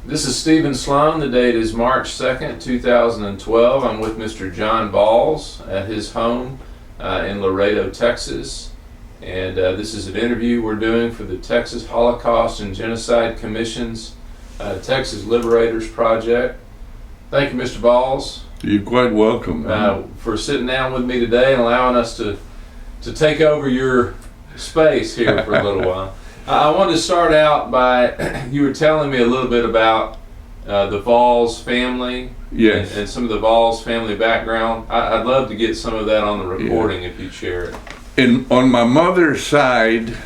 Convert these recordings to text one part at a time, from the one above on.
This is Stephen Sloan. The date is March 2nd, 2012. I'm with Mr. John Valls at his home in Laredo, Texas. And this is an interview we're doing for the Texas Holocaust and Genocide Commission's Texas Liberators project. Thank you, Mr. Valls. You're quite welcome. For sitting down with me today and allowing us to take over your space here for a little while. I wanted to start out by, you were telling me a little bit about the Valls family. Yes. And some of the Valls family background. I'd love to get some of that on the recording if you'd share it. On my mother's side,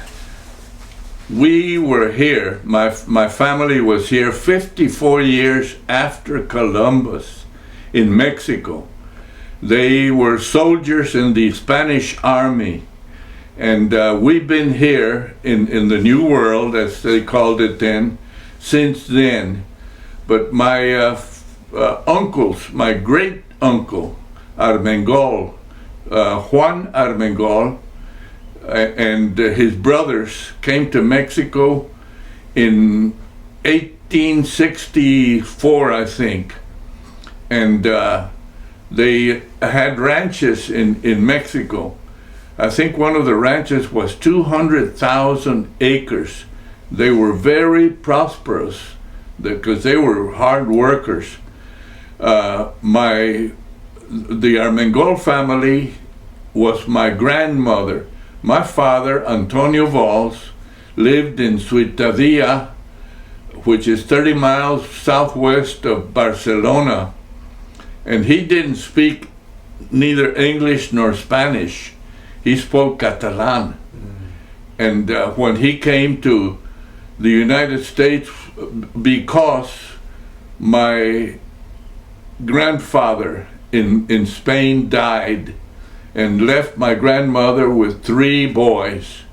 we were here, my family was here 54 years after Columbus in Mexico. They were soldiers in the Spanish Army. And we've been here in the New World, as they called it then, since then. But my uncles, my great uncle, Armengol, Juan Armengol, and his brothers came to Mexico in 1864, I think. And they had ranches in Mexico. I think one of the ranches was 200,000 acres. They were very prosperous because they were hard workers. The Armengol family was my grandmother. My father, Antonio Valls, lived in Suitavia, which is 30 miles southwest of Barcelona. And he didn't speak neither English nor Spanish. He spoke Catalan. And when he came to the United States, because my grandfather in Spain died and left my grandmother with 3 boys,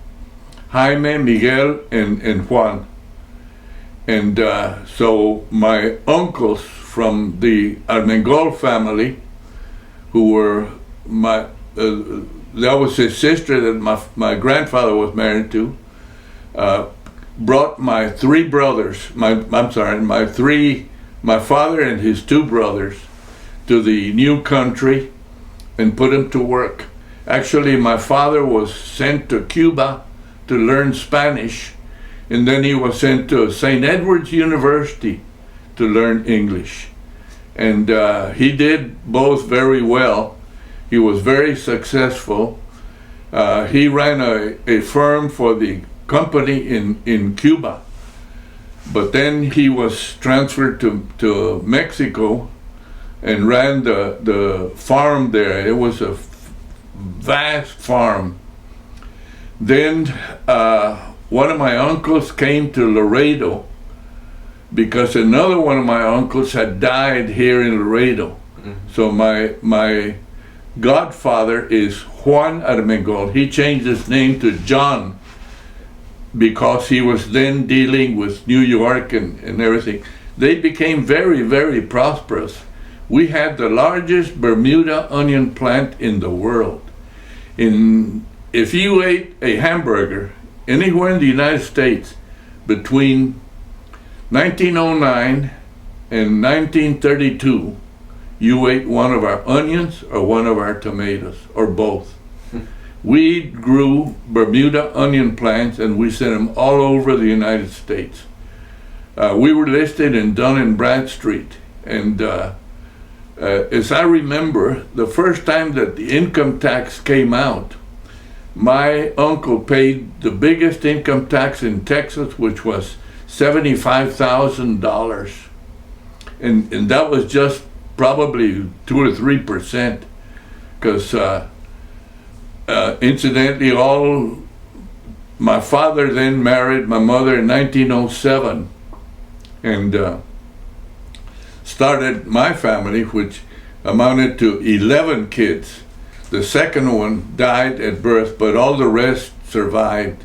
Jaime, Miguel, and Juan. And so my uncles from the Armengol family, who were that was his sister that my grandfather was married to, brought my 3 brothers, my father and his 2 brothers to the new country and put them to work. Actually, my father was sent to Cuba to learn Spanish, and then he was sent to St. Edward's University to learn English. And he did both very well. He was very successful. He ran a firm for the company in Cuba. But then he was transferred to Mexico and ran the farm there. It was a vast farm. Then one of my uncles came to Laredo because another one of my uncles had died here in Laredo. Mm-hmm. So my godfather is Juan Armengol. He changed his name to John because he was then dealing with New York and everything. They became very, very prosperous. We had the largest Bermuda onion plant in the world. If you ate a hamburger anywhere in the United States between 1909 and 1932, you ate one of our onions or one of our tomatoes, or both. We grew Bermuda onion plants and we sent them all over the United States. We were listed in Dun & Bradstreet, and as I remember, the first time that the income tax came out, my uncle paid the biggest income tax in Texas, which was $75,000. And that was just probably 2 or 3%, because incidentally, my father then married my mother in 1907 and started my family, which amounted to 11 kids. The second one died at birth, but all the rest survived.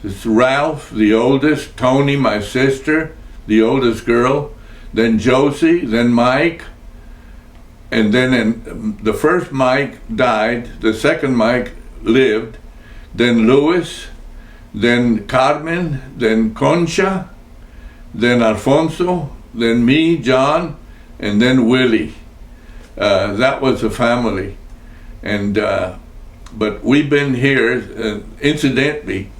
It's Ralph, the oldest, Tony, my sister, the oldest girl, then Josie, then Mike, and then the first Mike died, the second Mike lived, then Louis, then Carmen, then Concha, then Alfonso, then me, John, and then Willie. That was the family. And but we've been here, incidentally,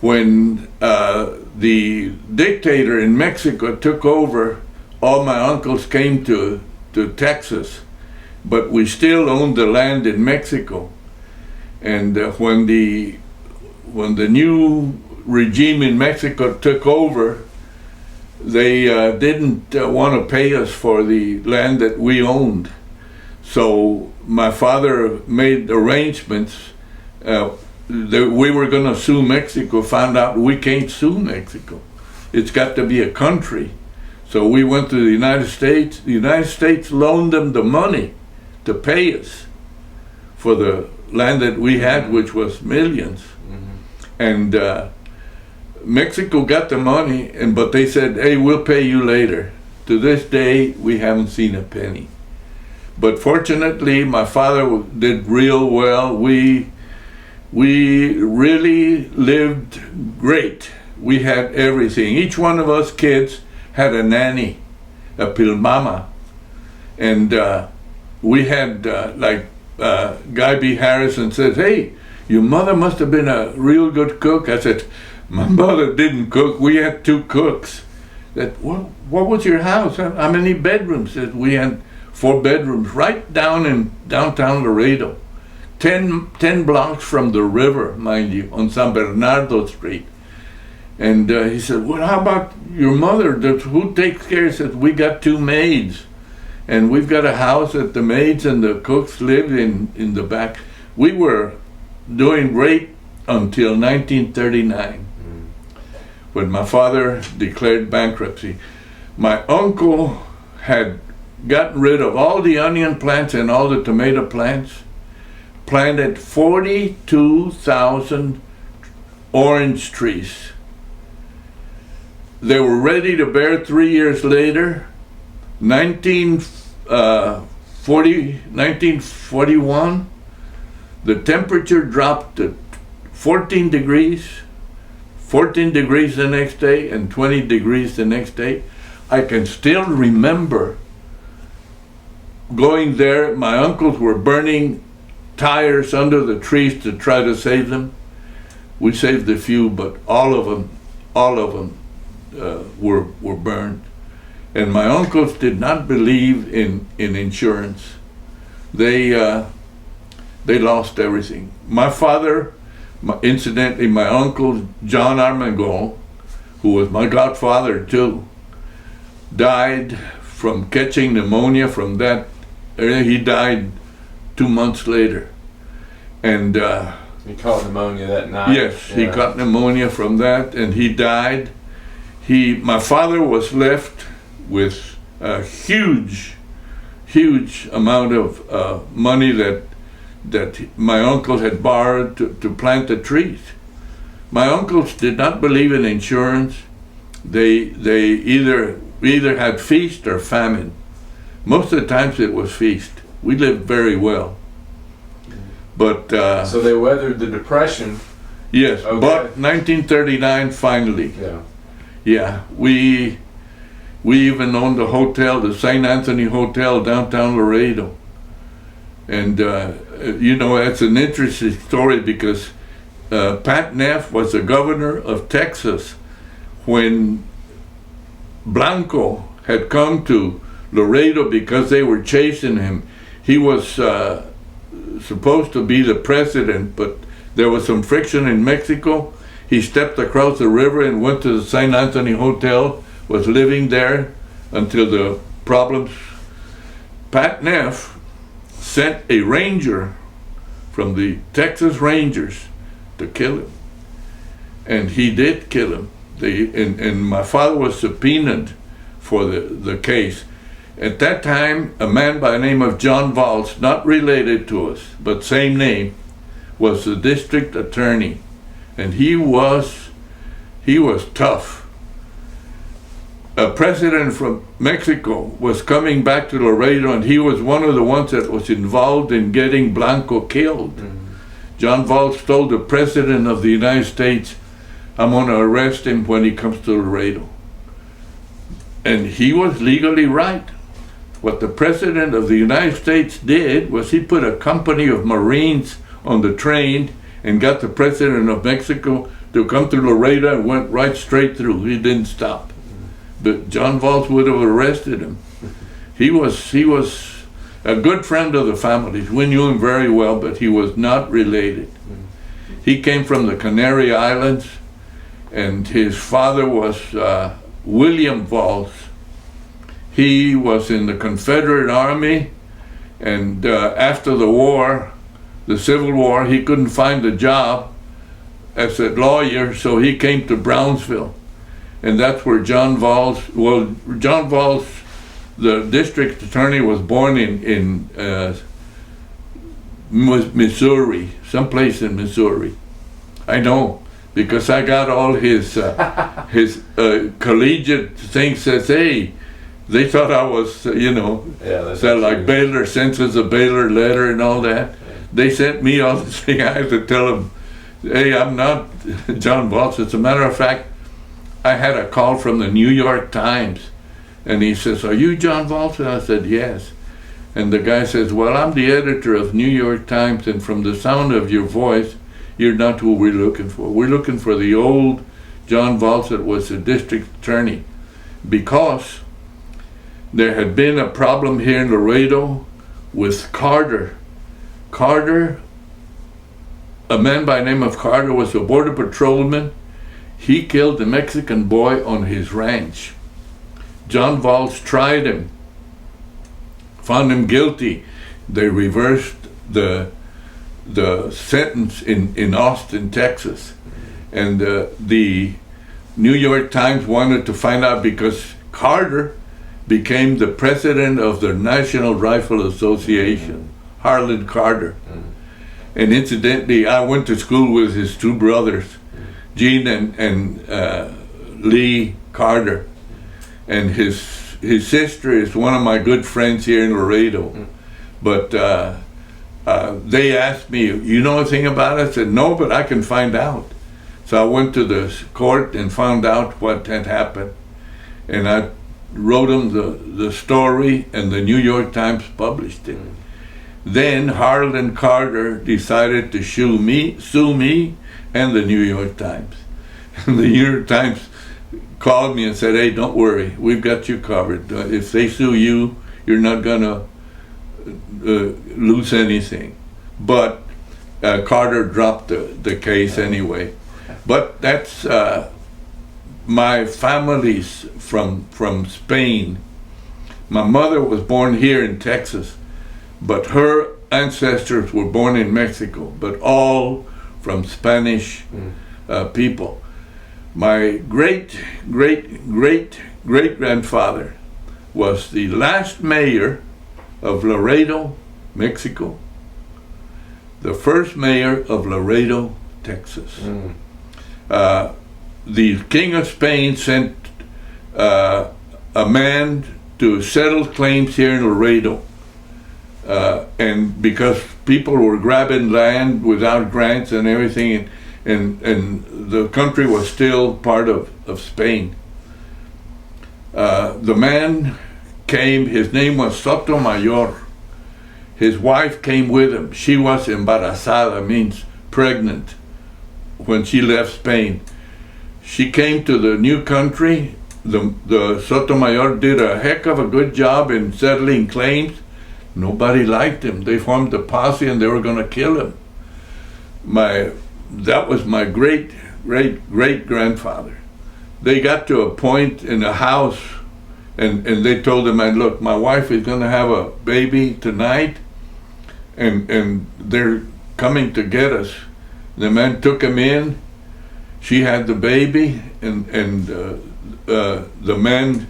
when the dictator in Mexico took over, all my uncles came to Texas, but we still owned the land in Mexico. And when the new regime in Mexico took over, they didn't want to pay us for the land that we owned. So my father made arrangements that we were going to sue Mexico, found out we can't sue Mexico. It's got to be a country. So we went to the United States. The United States loaned them the money to pay us for the land that we had, which was millions. And Mexico got the money, but they said, hey, we'll pay you later. To this day, we haven't seen a penny. But fortunately, my father did real well. We really lived great. We had everything. Each one of us kids had a nanny, a pilmama. And we had, Guy B. Harrison said, hey, your mother must have been a real good cook. I said, my mother didn't cook. We had 2 cooks. That, what was your house? How many bedrooms? Said, we had 4 bedrooms right down in downtown Laredo. 10 blocks from the river, mind you, on San Bernardo Street. And he said, well, how about your mother? Who takes care? He said, we got 2 maids. And we've got a house that the maids and the cooks live in the back. We were doing great until 1939, when my father declared bankruptcy. My uncle had gotten rid of all the onion plants and all the tomato plants, planted 42,000 orange trees. They were ready to bear 3 years later. 1941, the temperature dropped to 14 degrees the next day, and 20 degrees the next day. I can still remember going there. My uncles were burning tires under the trees to try to save them. We saved a few, but all of them were burned. And my uncles did not believe in insurance. They lost everything. My father, incidentally, my uncle John Armengol, who was my godfather too, died from catching pneumonia from that. He died 2 months later. And he caught pneumonia that night. Yes, he caught pneumonia from that, and he died. My father was left with a huge amount of money that my uncle had borrowed to plant the trees. My uncles did not believe in insurance. They either had feast or famine. Most of the times it was feast. We lived very well. But so they weathered the Depression. Yes, okay. But 1939 finally. Yeah, we even owned a hotel, the St. Anthony Hotel, downtown Laredo. And that's an interesting story because Pat Neff was the governor of Texas when Blanco had come to Laredo because they were chasing him. He was supposed to be the president, but there was some friction in Mexico. He stepped across the river and went to the St. Anthony Hotel, was living there until the problems. Pat Neff sent a ranger from the Texas Rangers to kill him. And he did kill him. And my father was subpoenaed for the case. At that time, a man by the name of John Valls, not related to us, but same name, was the district attorney. And he was tough. A president from Mexico was coming back to Laredo, and he was one of the ones that was involved in getting Blanco killed. Mm-hmm. John Valls told the president of the United States, I'm going to arrest him when he comes to Laredo. and he was legally right. What the President of the United States did was he put a company of Marines on the train and got the President of Mexico to come to Laredo and went right straight through. He didn't stop. But John Valls would have arrested him. He was a good friend of the families. We knew him very well, but he was not related. He came from the Canary Islands, and his father was William Valls. He was in the Confederate Army, and after the war, the Civil War, he couldn't find a job as a lawyer, so he came to Brownsville. And that's where John Valls, the district attorney, was born in Missouri, someplace in Missouri. I know, because I got all his collegiate things. Says, hey, they thought I was, said like Baylor, sends us a Baylor letter and all that. They sent me all this thing. I had to tell them, hey, I'm not John Valls. As a matter of fact, I had a call from the New York Times, and he says, are you John Valls? And I said, yes. And the guy says, well, I'm the editor of New York Times, and from the sound of your voice, you're not who we're looking for. We're looking for the old John Valls that was the district attorney, because there had been a problem here in Laredo with Carter. Carter, a man by the name of Carter, was a border patrolman. He killed a Mexican boy on his ranch. John Valls tried him, found him guilty. They reversed the sentence in Austin, Texas. And the New York Times wanted to find out, because Carter became the president of the National Rifle Association, Harlan Carter. And incidentally, I went to school with his two brothers, Gene and Lee Carter. And his sister is one of my good friends here in Laredo. But they asked me, you know anything about it? I said, no, but I can find out. So I went to the court and found out what had happened. And I wrote them the story, and the New York Times published it. Then Harlan Carter decided to sue me and the New York Times. And the New York Times called me and said, hey, don't worry, we've got you covered. If they sue you, you're not gonna lose anything. But Carter dropped the case anyway. But that's my family's from Spain. My mother was born here in Texas, but her ancestors were born in Mexico, but all from Spanish people. My great-great-great-great-grandfather was the last mayor of Laredo, Mexico, the first mayor of Laredo, Texas. The King of Spain sent a man to settle claims here in Laredo, and because people were grabbing land without grants and everything, and the country was still part of Spain. The man came, his name was Sotomayor. His wife came with him. She was embarazada, means pregnant, when she left Spain. She came to the new country. The Sotomayor did a heck of a good job in settling claims. Nobody liked him. They formed a posse and they were going to kill him. That was my great-great-great-grandfather. They got to a point in the house, and they told the man, look, my wife is going to have a baby tonight, and they're coming to get us. The man took him in. She had the baby, and the man,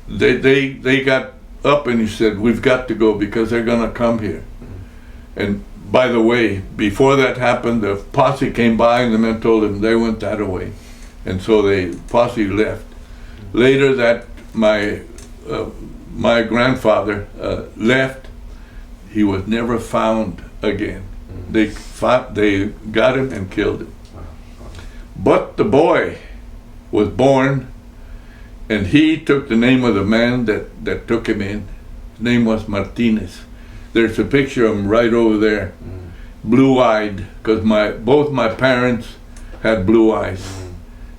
they got up, and he said, we've got to go because they're going to come here. And by the way, before that happened, the posse came by, and the men told him they went that way. And so the posse left. Later that my grandfather left. He was never found again. They got him and killed him. But the boy was born and he took the name of the man that took him in. His name was Martinez. There's a picture of him right over there, blue-eyed, because both my parents had blue eyes.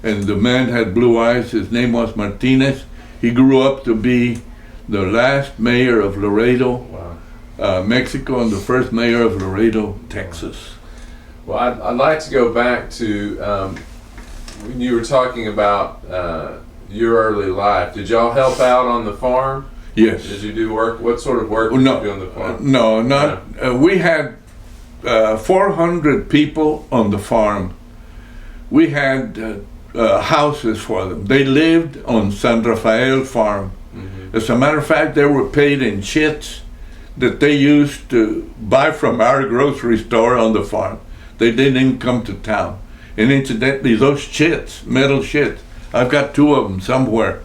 And the man had blue eyes. His name was Martinez. He grew up to be the last mayor of Laredo, Mexico, and the first mayor of Laredo, Texas. Well, I'd like to go back to when you were talking about your early life. Did y'all help out on the farm? Yes. Did you do work? What sort of work did you do on the farm? No, not. We had 400 people on the farm. We had houses for them. They lived on San Rafael farm. As a matter of fact, they were paid in chits that they used to buy from our grocery store on the farm. They didn't come to town. And incidentally, those chits, metal chits, I've got 2 of them somewhere,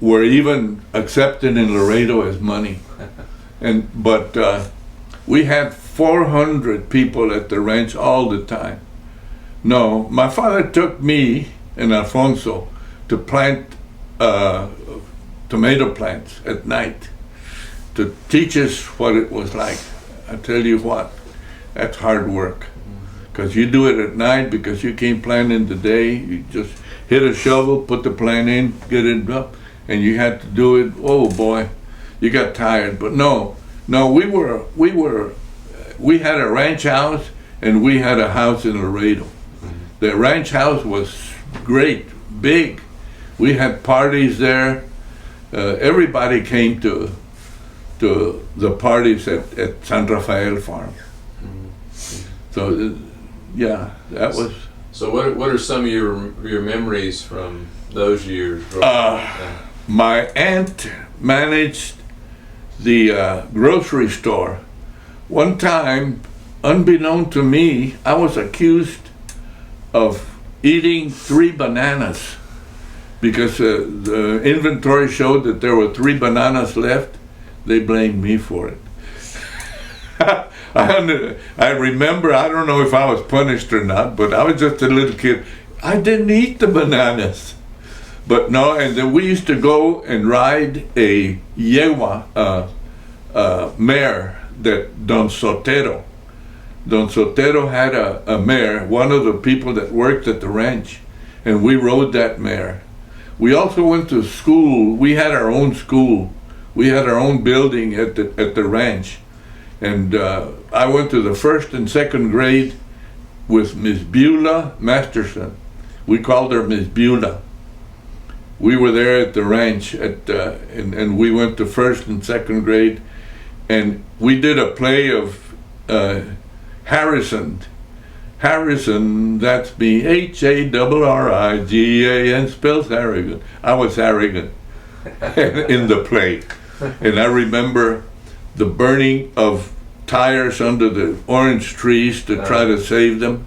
were even accepted in Laredo as money. But we had 400 people at the ranch all the time. No, my father took me and Alfonso to plant tomato plants at night to teach us what it was like. I tell you what, that's hard work. Because you do it at night because you can't plant in the day. You just hit a shovel, put the plant in, get it up, and you had to do it. Oh boy, you got tired. But no, we had a ranch house and we had a house in Laredo. The ranch house was great, big. We had parties there. Everybody came to the parties at San Rafael farm. So, yeah, that was. So, what are some of your memories from those years? My aunt managed the grocery store. One time, unbeknown to me, I was accused of eating 3 bananas because the inventory showed that there were 3 bananas left. They blamed me for it. I remember, I don't know if I was punished or not, but I was just a little kid. I didn't eat the bananas. But no, and then we used to go and ride a yegua mare that Don Sotero had a mare, one of the people that worked at the ranch, and we rode that mare. We also went to school. We had our own school. We had our own building at the ranch. And I went to the 1st and 2nd grade with Miss Beulah Masterson. We called her Miss Beulah. We were there at the ranch and we went to 1st and 2nd grade, and we did a play of Harrison. Harrison, that's me, Harrigan, spells Harrigan. I was Harrigan in the play. And I remember the burning of tires under the orange trees to try to save them.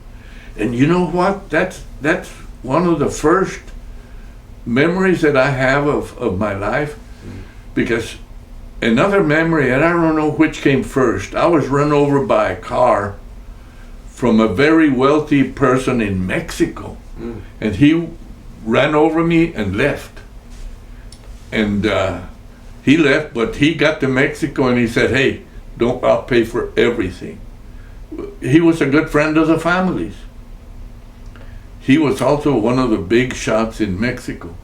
And you know what? That's one of the first memories that I have of my life. Because another memory, and I don't know which came first, I was run over by a car from a very wealthy person in Mexico. And he ran over me and left. And he left, but he got to Mexico and he said, hey, I'll pay for everything. He was a good friend of the family's. He was also one of the big shots in Mexico.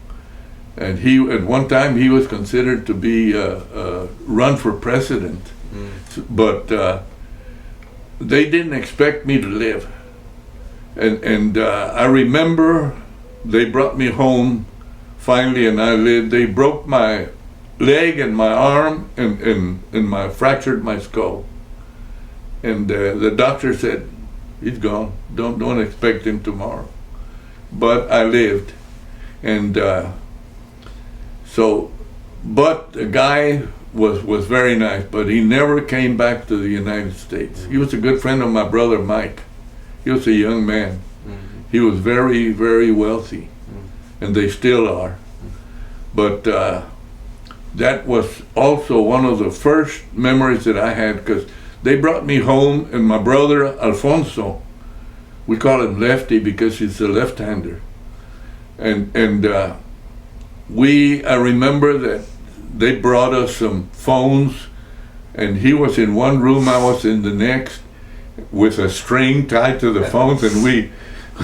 And at one time he was considered to be run for president. But they didn't expect me to live. And I remember they brought me home finally, and I lived. They broke my leg and my arm and fractured my skull. And the doctor said, he's gone. Don't expect him tomorrow. But I lived. And but the guy was very nice, but he never came back to the United States. He was a good friend of my brother Mike. He was a young man. He was very, very wealthy, and they still are. But that was also one of the first memories that I had, because they brought me home, and my brother Alfonso, we call him Lefty because he's a left-hander, and I remember that they brought us some phones, and he was in one room, I was in the next, with a string tied to the phones, and we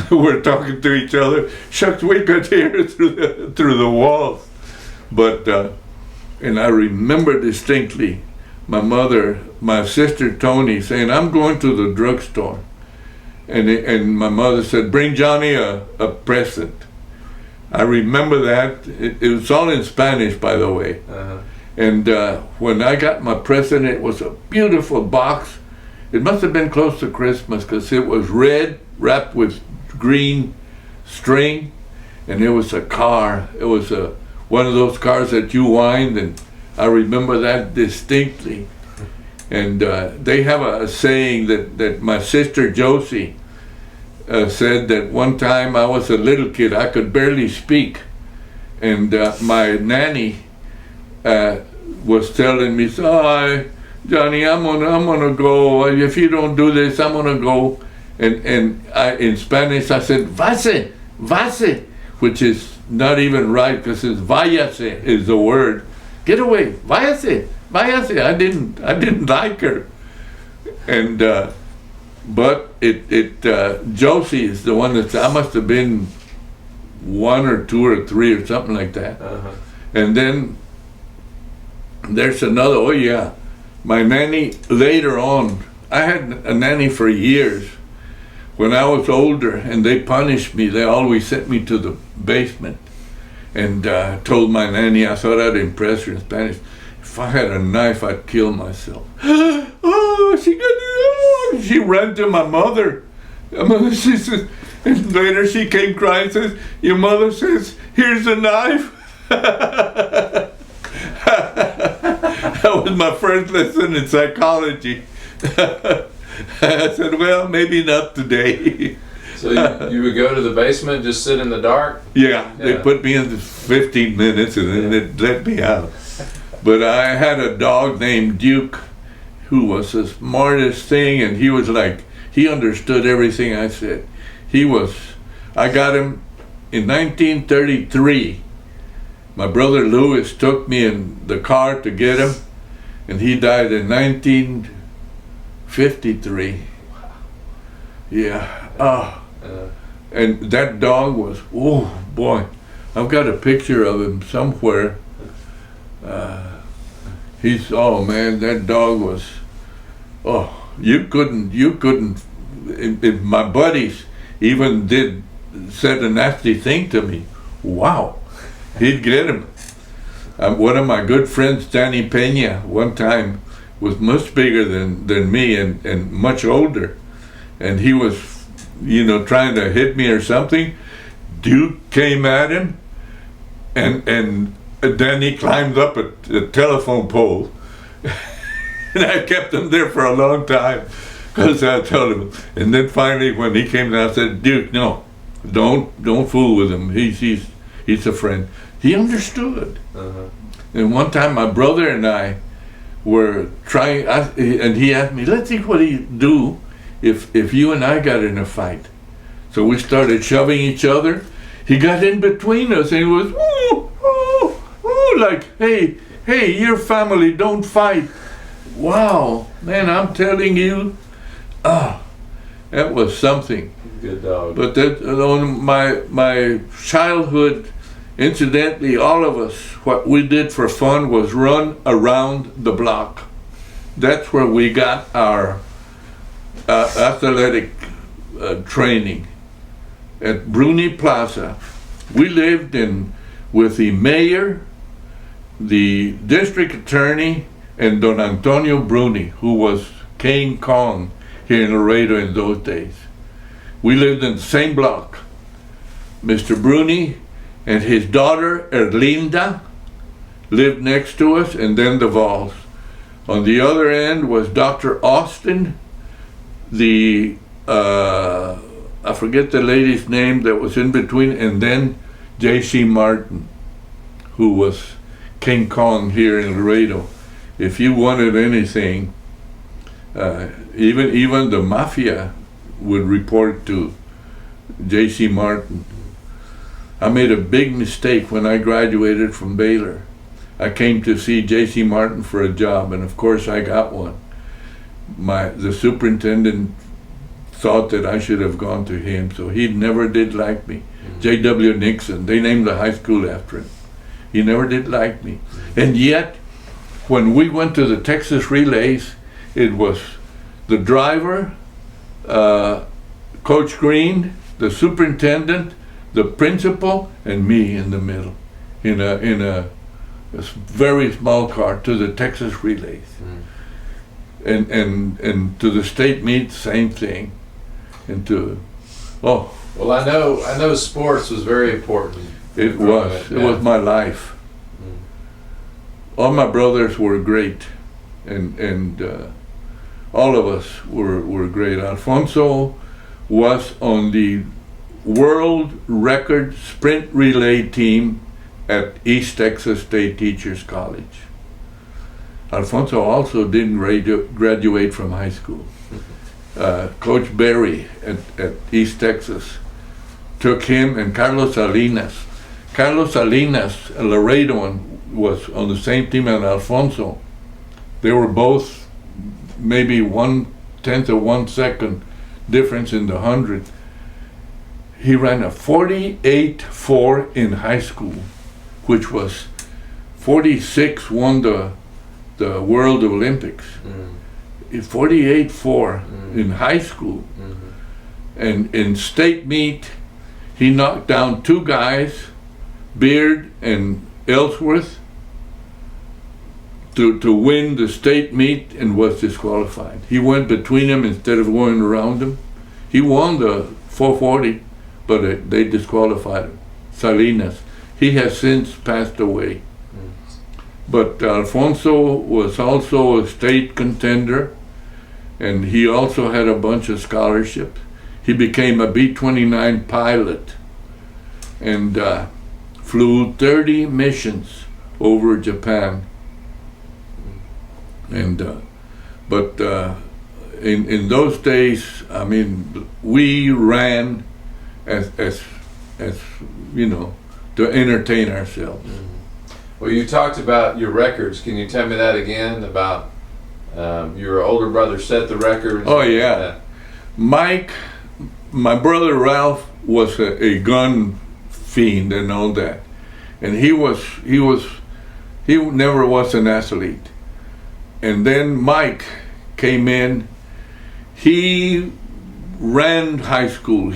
were talking to each other. Shucks, we could hear through the walls. But and I remember distinctly my sister Tony saying, "I'm going to the drugstore," and my mother said, "Bring Johnny a present." I remember that. It was all in Spanish, by the way. And when I got my present, it was a beautiful box. It must have been close to Christmas, because it was red, wrapped with green string, and it was a car. It was one of those cars that you wind, and I remember that distinctly. And they have a saying that my sister Josie said that one time I was a little kid, I could barely speak, and my nanny was telling me, "Oh, Johnny, I'm gonna go. If you don't do this, I'm gonna go." And in Spanish I said, "Vase," which is not even right, because it's "váyase" is the word. Get away, váyase. I didn't like her, and but Josie is the one that I must have been 1 or 2 or 3 or something like that. And then there's another. Oh yeah, my nanny later on. I had a nanny for years. When I was older and they punished me, they always sent me to the basement, and told my nanny I thought I'd impress her in Spanish. If I had a knife, I'd kill myself. Oh, she ran to my mother. She says, and later she came crying and says, "Your mother says, here's a knife." That was my first lesson in psychology. I said, "Well, maybe not today." So you would go to the basement, just sit in the dark? Yeah, they put me in 15 minutes and then they let me out. But I had a dog named Duke who was the smartest thing, and he was like, he understood everything I said. I got him in 1933. My brother Louis took me in the car to get him, and he died in 1953. Yeah. And that dog was, oh boy, I've got a picture of him somewhere. Oh man, that dog was, you couldn't, if my buddies even said a nasty thing to me, wow, he'd get him. One of my good friends, Danny Pena, one time was much bigger than me and much older, and he was, trying to hit me or something. Duke came at him, and then he climbed up a telephone pole. And I kept him there for a long time, because I told him. And then finally, when he came down, I said, "Duke, no, don't fool with him. He's a friend." He understood. And one time, my brother and I were trying, and he asked me, "Let's see what he'd do if you and I got in a fight." So we started shoving each other. He got in between us, and he was, like, hey, your family, don't fight. Wow, man, I'm telling you, that was something. Good dog. But my childhood, incidentally, all of us, what we did for fun was run around the block. That's where we got our athletic training. At Bruni Plaza, we lived with the mayor, the district attorney, and Don Antonio Bruni, who was King Kong here in Laredo in those days. We lived in the same block. Mr. Bruni and his daughter Erlinda lived next to us, and then the Valls. On the other end was Dr. Austin, I forget the lady's name that was in between, and then J.C. Martin, who was King Kong here in Laredo. If you wanted anything, even the mafia would report to J.C. Martin. I made a big mistake when I graduated from Baylor. I came to see J.C. Martin for a job, and of course I got one. The superintendent thought that I should have gone to him, so he never did like me. J.W. Nixon, they named the high school after him. He never did like me. And yet, when we went to the Texas relays, it was the driver, Coach Green, the superintendent, the principal, and me in the middle, in a very small car to the Texas relays. And to the state meet, same thing. And well, I know sports was very important. It was my life. All my brothers were great, and all of us were great. Alfonso was on the world record sprint relay team at East Texas State Teachers College. Alfonso also didn't graduate from high school. Coach Berry at East Texas took him, and Carlos Salinas. Carlos Salinas, a Laredoan, was on the same team as Alfonso. They were both maybe 1/10 of 1 second difference in the 100. He ran a 48.4 in high school, which was 46 won the World Olympics. 48.4 in high school. And in state meet, he knocked down 2 guys, Beard and Ellsworth, to win the state meet, and was disqualified. He went between them instead of going around them. He won the 440, but they disqualified him. Salinas. He has since passed away. But Alfonso was also a state contender, and he also had a bunch of scholarships. He became a B-29 pilot and flew 30 missions over Japan. And but in those days, I mean, we ran as you know, to entertain ourselves. Well, you talked about your records. Can you tell me that again about your older brother set the records? Oh yeah, Mike, my brother Ralph was a gun fiend and all that, and he never was an athlete. And then Mike came in. He ran high school.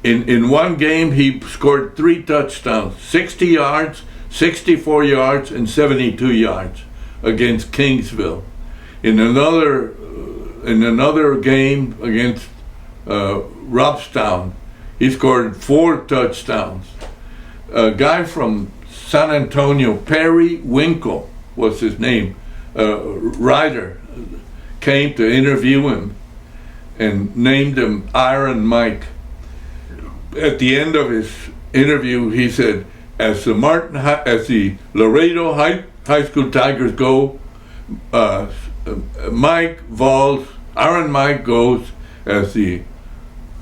In one game he scored 3 touchdowns, 60 yards, 64 yards, and 72 yards against Kingsville. In another game against Robstown, he scored 4 touchdowns. A guy from San Antonio, Perry Winkle was his name, writer, came to interview him and named him Iron Mike. At the end of his interview, he said, as the Laredo High School Tigers go, Mike Valls, Iron Mike goes as the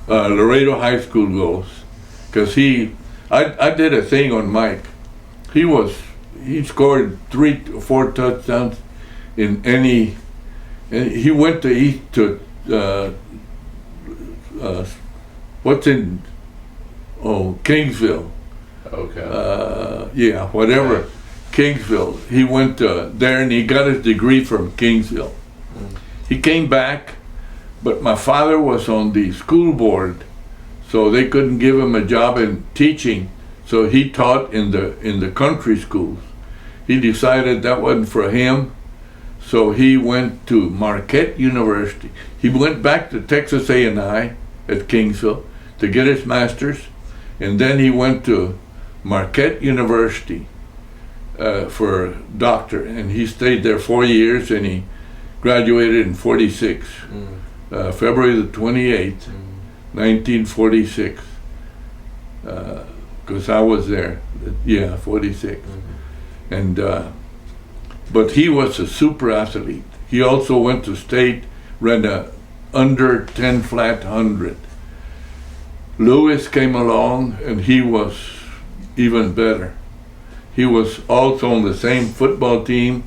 Laredo High School goes. Because I did a thing on Mike. He scored 3 or 4 touchdowns in any, and he went to Kingsville. Okay. Yeah, whatever. Okay. Kingsville. He went there and he got his degree from Kingsville. He came back, but my father was on the school board, so they couldn't give him a job in teaching. So he taught in the country schools. He decided that wasn't for him, so he went to Marquette University. He went back to Texas A&I at Kingsville to get his master's, and then he went to Marquette University for a doctor, and he stayed there 4 years, and he graduated in 46, February the 28th, 1946. Because I was there, 46. And but he was a super athlete. He also went to state, ran a under 10 flat 100. Louis came along, and he was even better. He was also on the same football team,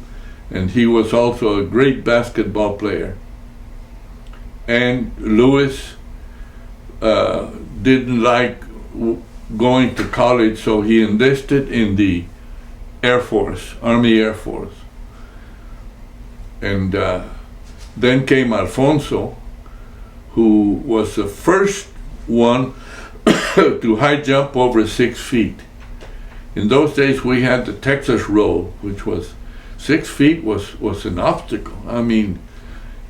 and he was also a great basketball player. And Louis didn't like going to college, so he enlisted in the Air Force, Army Air Force. And then came Alfonso, who was the first one to high jump over 6 feet. In those days, we had the Texas roll, which was 6 feet was an obstacle. I mean,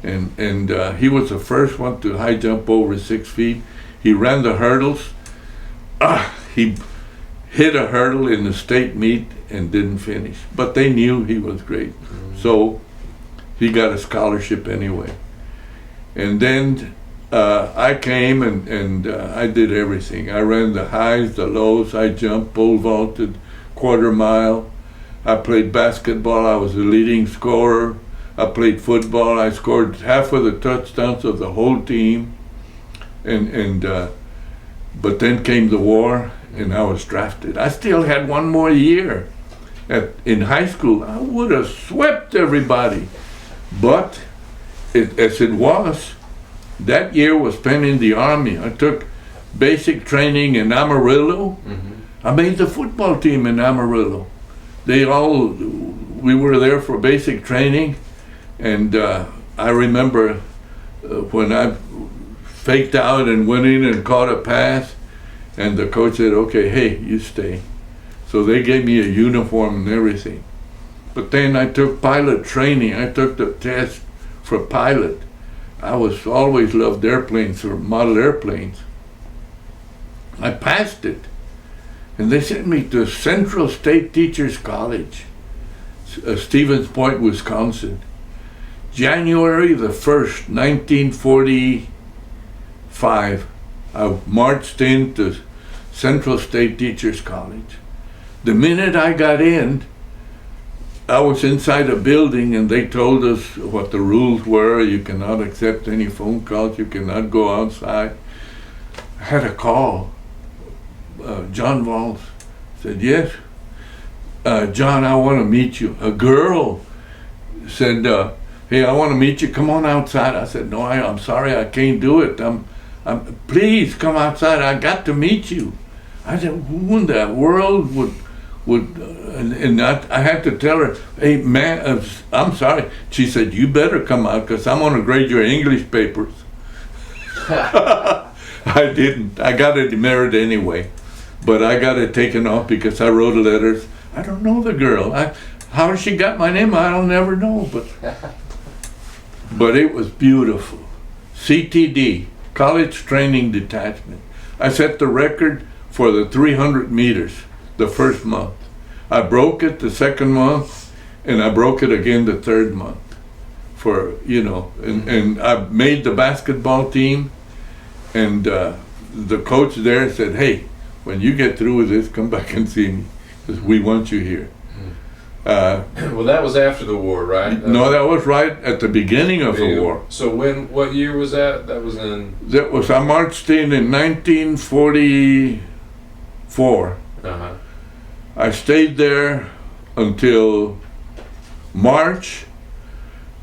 and he was the first one to high jump over 6 feet. He ran the hurdles. He hit a hurdle in the state meet and didn't finish, but they knew he was great. So he got a scholarship anyway. And then I came and I did everything. I ran the highs, the lows, I jumped, pole vaulted, quarter mile. I played basketball, I was the leading scorer. I played football, I scored half of the touchdowns of the whole team. But then came the war and I was drafted. I still had one more year in high school. I would have swept everybody. But as it was, that year was spent in the Army. I took basic training in Amarillo. I made the football team in Amarillo. We were there for basic training, and I remember when I faked out and went in and caught a pass, and the coach said, okay, hey, you stay. So they gave me a uniform and everything. But then I took pilot training. I took the test for pilot. I always loved airplanes or model airplanes. I passed it. And they sent me to Central State Teachers College, Stevens Point, Wisconsin. January the 1st, 1945, I marched into Central State Teachers College. The minute I got in, I was inside a building and they told us what the rules were. You cannot accept any phone calls. You cannot go outside. I had a call. John Valls said, yes, John, I want to meet you. A girl said, hey, I want to meet you. Come on outside. I said, no, I'm sorry, I can't do it. Please come outside. I got to meet you. I said, who in the world would I had to tell her, hey, man, I'm sorry. She said, you better come out because I'm going to grade your English papers. I didn't. I got it married anyway. But I got it taken off because I wrote letters. I don't know the girl. How she got my name, I'll never know. But it was beautiful. CTD, College Training Detachment. I set the record for the 300 meters the first month. I broke it the second month, and I broke it again the third month. And I made the basketball team, and the coach there said, hey, when you get through with this, come back and see me, because we want you here. Well, that was after the war, right? No, that was right at the beginning of the war. So what year was that? That was I marched in 1944. Uh-huh. I stayed there until March.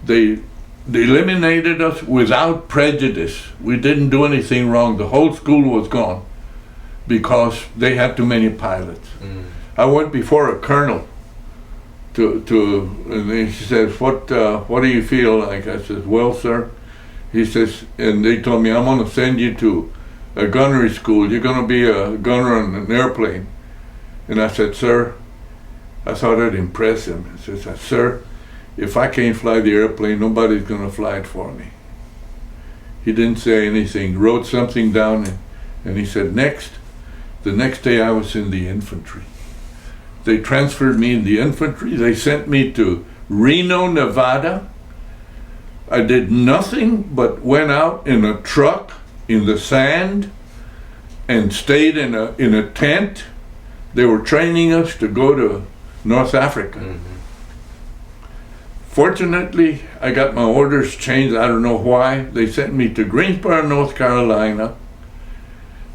They eliminated us without prejudice. We didn't do anything wrong. The whole school was gone because they had too many pilots. I went before a colonel and he says, what do you feel like? I said, well, sir, he says, and they told me, I'm going to send you to a gunnery school. You're going to be a gunner on an airplane. And I said, sir, I thought I'd impress him. I said, sir, if I can't fly the airplane, nobody's going to fly it for me. He didn't say anything, wrote something down, and he said, next. The next day I was in the infantry. They transferred me in the infantry. They sent me to Reno, Nevada. I did nothing but went out in a truck in the sand and stayed in a tent. They were training us to go to North Africa. Fortunately, I got my orders changed. I don't know why. They sent me to Greensboro, North Carolina.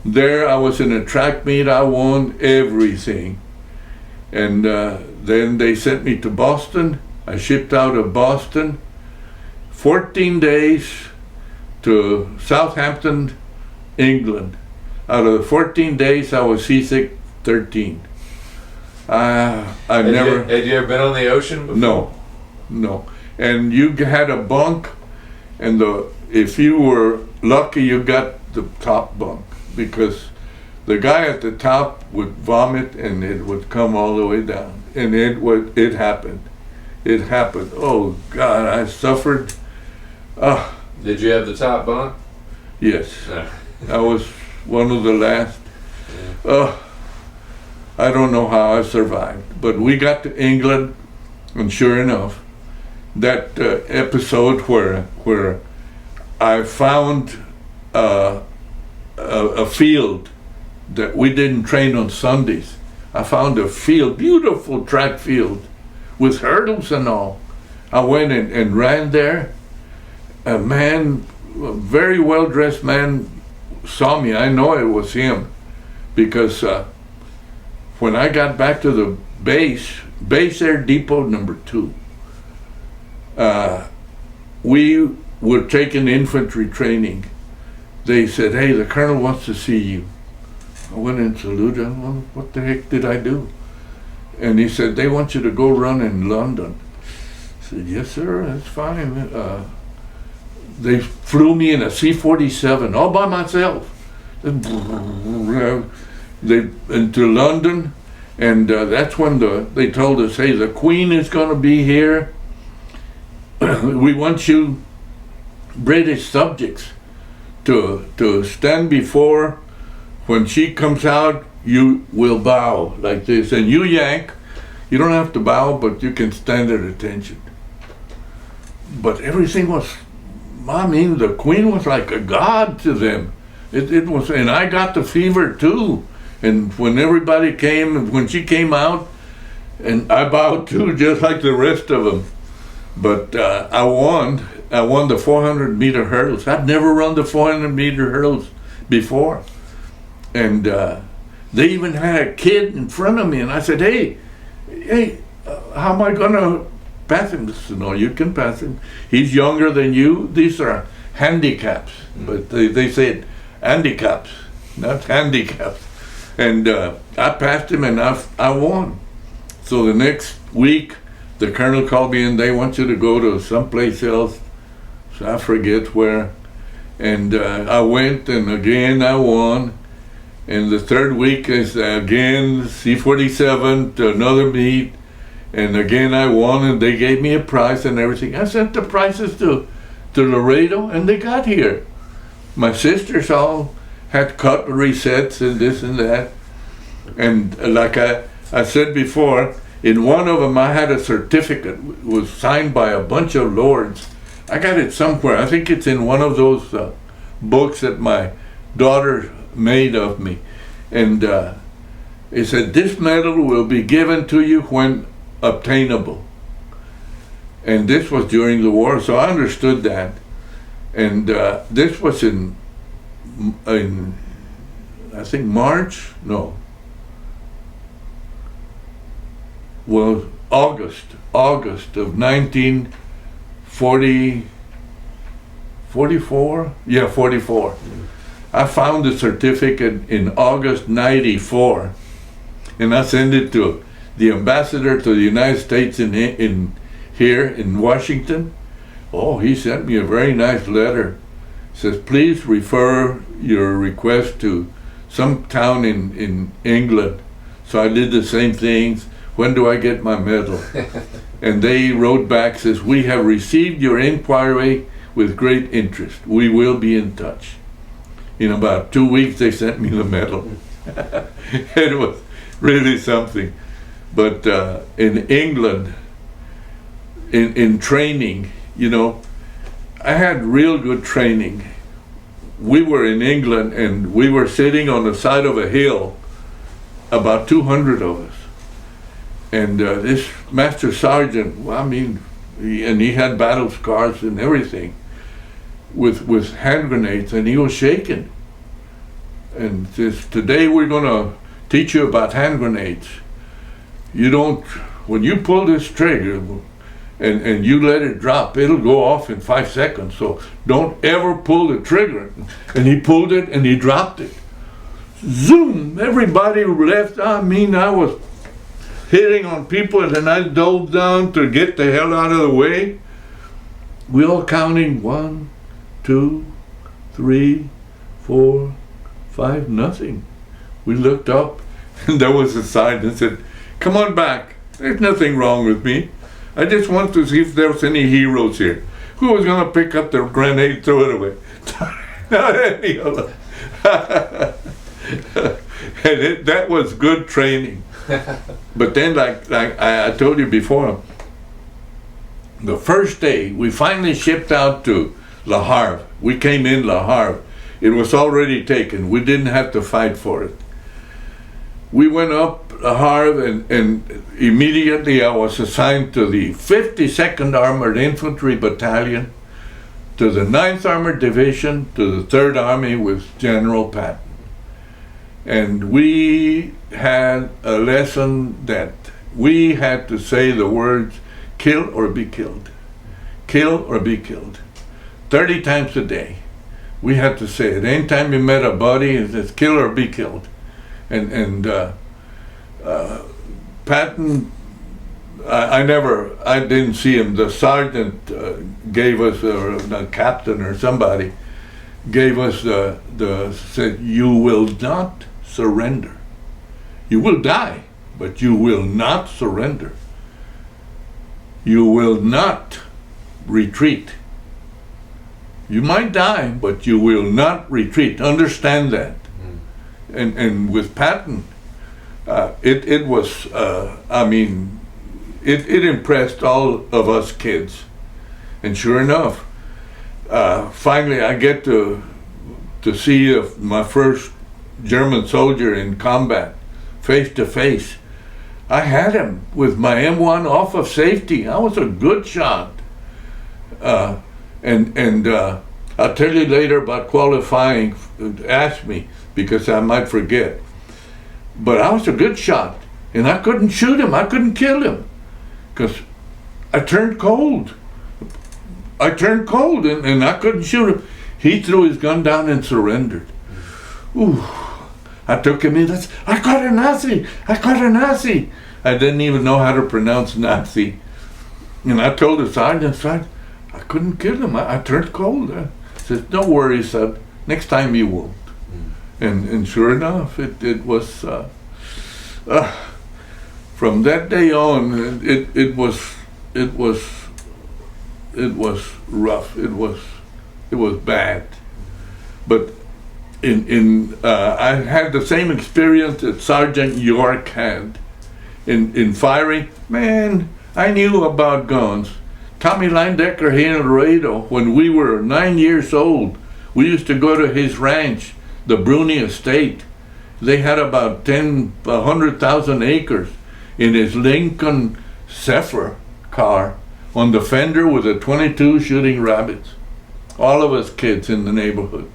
There I was in a track meet. I won everything. And then they sent me to Boston. I shipped out of Boston. 14 days to Southampton, England. Out of the 14 days, I was seasick 13. Had you ever been on the ocean before? No. And you had a bunk, and if you were lucky, you got the top bunk, because the guy at the top would vomit and it would come all the way down. And it happened. It happened. Oh God, I suffered. Did you have the top bunk? Yes. No. I was one of the last. I don't know how I survived, but we got to England, and sure enough, that episode where I found a field that we didn't train on Sundays. I found a field, beautiful track field, with hurdles and all. I went and ran there. A very well-dressed man saw me. I know it was him, because when I got back to the base Air Depot number 2, we were taking infantry training. They said, "Hey, the colonel wants to see you." I went and saluted him. Well, what the heck did I do? And he said, "They want you to go run in London." I said, "Yes, sir, that's fine." They flew me in a C-47 all by myself. Into London, and that's when they told us, "Hey, the Queen is going to be here. We want you British subjects to stand before. When she comes out, you will bow like this, and you Yank, you don't have to bow, but you can stand at attention." But everything was, the Queen was like a god to them. It was, and I got the fever too. And when everybody came, when she came out, and I bowed too, just like the rest of them. But I won the 400-meter hurdles. I'd never run the 400-meter hurdles before. And they even had a kid in front of me, and I said, hey, how am I gonna pass him? They said, "No, you can pass him. He's younger than you. These are handicaps." But they said handicaps, not handicaps. And I passed him, and I won. So the next week, the colonel called me, and they want you to go to someplace else. So I forget where. And I went, and again I won. And the third week is again C-47 to another meet. And again I won, and they gave me a prize and everything. I sent the prizes to Laredo, and they got here. My sisters all had cutlery sets and this and that. And like I said before, in one of them I had a certificate. It was signed by a bunch of lords. I got it somewhere. I think it's in one of those books that my daughter made of me. And it said, "This medal will be given to you when obtainable." And this was during the war, so I understood that. And this was in I think March? No. Well, August of 1944? Yeah, 44. I found the certificate in August 94, and I sent it to the ambassador to the United States in here in Washington. Oh, he sent me a very nice letter. Says, "Please refer your request to some town in England." So I did the same things. When do I get my medal? And they wrote back, says, "We have received your inquiry with great interest. We will be in touch." In about 2 weeks, they sent me the medal. It was really something. But in England, in training, I had real good training. We were in England, and we were sitting on the side of a hill, about 200 of us. And this master sergeant, he had battle scars and everything, with hand grenades, and he was shaking. and says, today we're gonna teach you about hand grenades. You don't, when you pull this trigger and you let it drop, it'll go off in 5 seconds. So don't ever pull the trigger. And he pulled it and he dropped it. Zoom! Everybody left. I mean, I was hitting on people, and then I dove down to get the hell out of the way. We all counting 1, 2, 3, 4, 5, nothing. We looked up, and there was a sign that said, "Come on back. There's nothing wrong with me. I just want to see if there's any heroes here." Who was gonna pick up the grenade, throw it away? Not any of them. And that was good training. But then, like I told you before, the first day we finally shipped out to Le Havre. We came in Le Havre. It was already taken. We didn't have to fight for it. We went up Le Havre, and immediately I was assigned to the 52nd Armored Infantry Battalion, to the 9th Armored Division, to the 3rd Army with General Patton. And we had a lesson that we had to say the words, kill or be killed. Kill or be killed. 30 times a day. We had to say it. Anytime you met a buddy, it says, kill or be killed. And Patton, I didn't see him. The sergeant gave us, or the captain or somebody, gave us said, you will not surrender. You will die, but you will not surrender. You will not retreat. You might die, but you will not retreat. Understand that. And with Patton, it was, it impressed all of us kids. And sure enough, finally I get to see my first German soldier in combat, face to face. I had him with my M1 off of safety. I was a good shot. And I'll tell you later about qualifying. Ask me, because I might forget. But I was a good shot, and I couldn't shoot him. I couldn't kill him, because I turned cold. And I couldn't shoot him. He threw his gun down and surrendered. Ooh. I took him in. I caught a Nazi. I didn't even know how to pronounce Nazi. And I told the sergeant, I couldn't kill him. I turned cold. I said, don't worry, son. Next time you won't. And sure enough, it was, from that day on, it was rough. It was bad. But I had the same experience that Sergeant York had in firing. Man, I knew about guns. Tommy Linedecker here in Laredo, when we were 9 years old, we used to go to his ranch, the Bruni Estate. They had about 100,000 acres, in his Lincoln Zephyr car, on the fender with a .22 shooting rabbits. All of us kids in the neighborhood.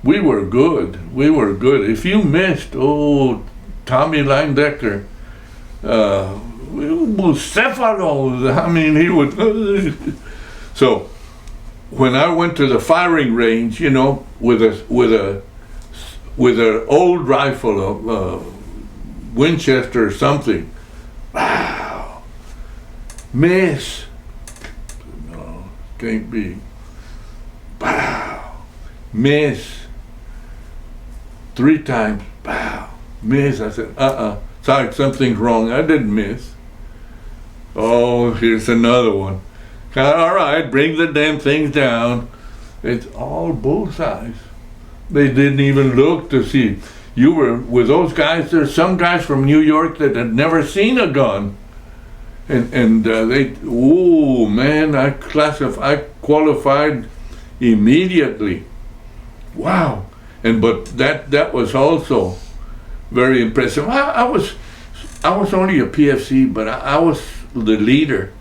We were good. If you missed, Tommy Linedecker, Bucephalo, I mean, he would. So, when I went to the firing range, with an old rifle, a Winchester or something, wow, miss. No, can't be. Wow, miss. 3 times, wow, miss. I said, sorry, something's wrong. I didn't miss. Oh, here's another one. All right, bring the damn things down. It's all bullseyes. They didn't even look to see. You were with those guys. There's some guys from New York that had never seen a gun. And they, man, I qualified immediately. Wow. But that was also very impressive. I was only a PFC, but I was the leader.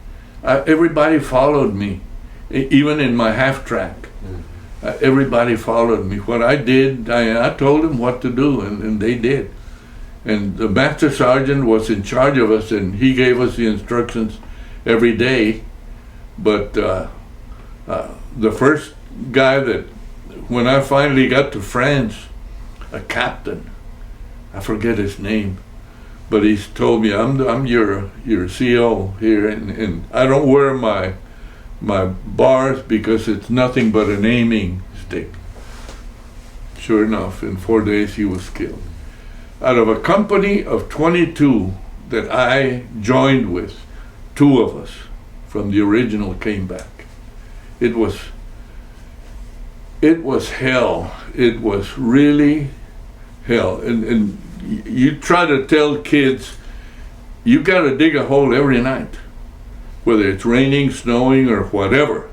Everybody followed me, even in my half track. everybody followed me. What I did, I told them what to do, and they did. And the master sergeant was in charge of us, and he gave us the instructions every day. But the first guy that, when I finally got to France, a captain, I forget his name, but he's told me, I'm your CO here, and I don't wear my bars because it's nothing but an aiming stick. Sure enough, in 4 days he was killed. Out of a company of 22 that I joined with, 2 of us from the original came back. It was hell. It was really hell. And you try to tell kids, you got to dig a hole every night, whether it's raining, snowing, or whatever.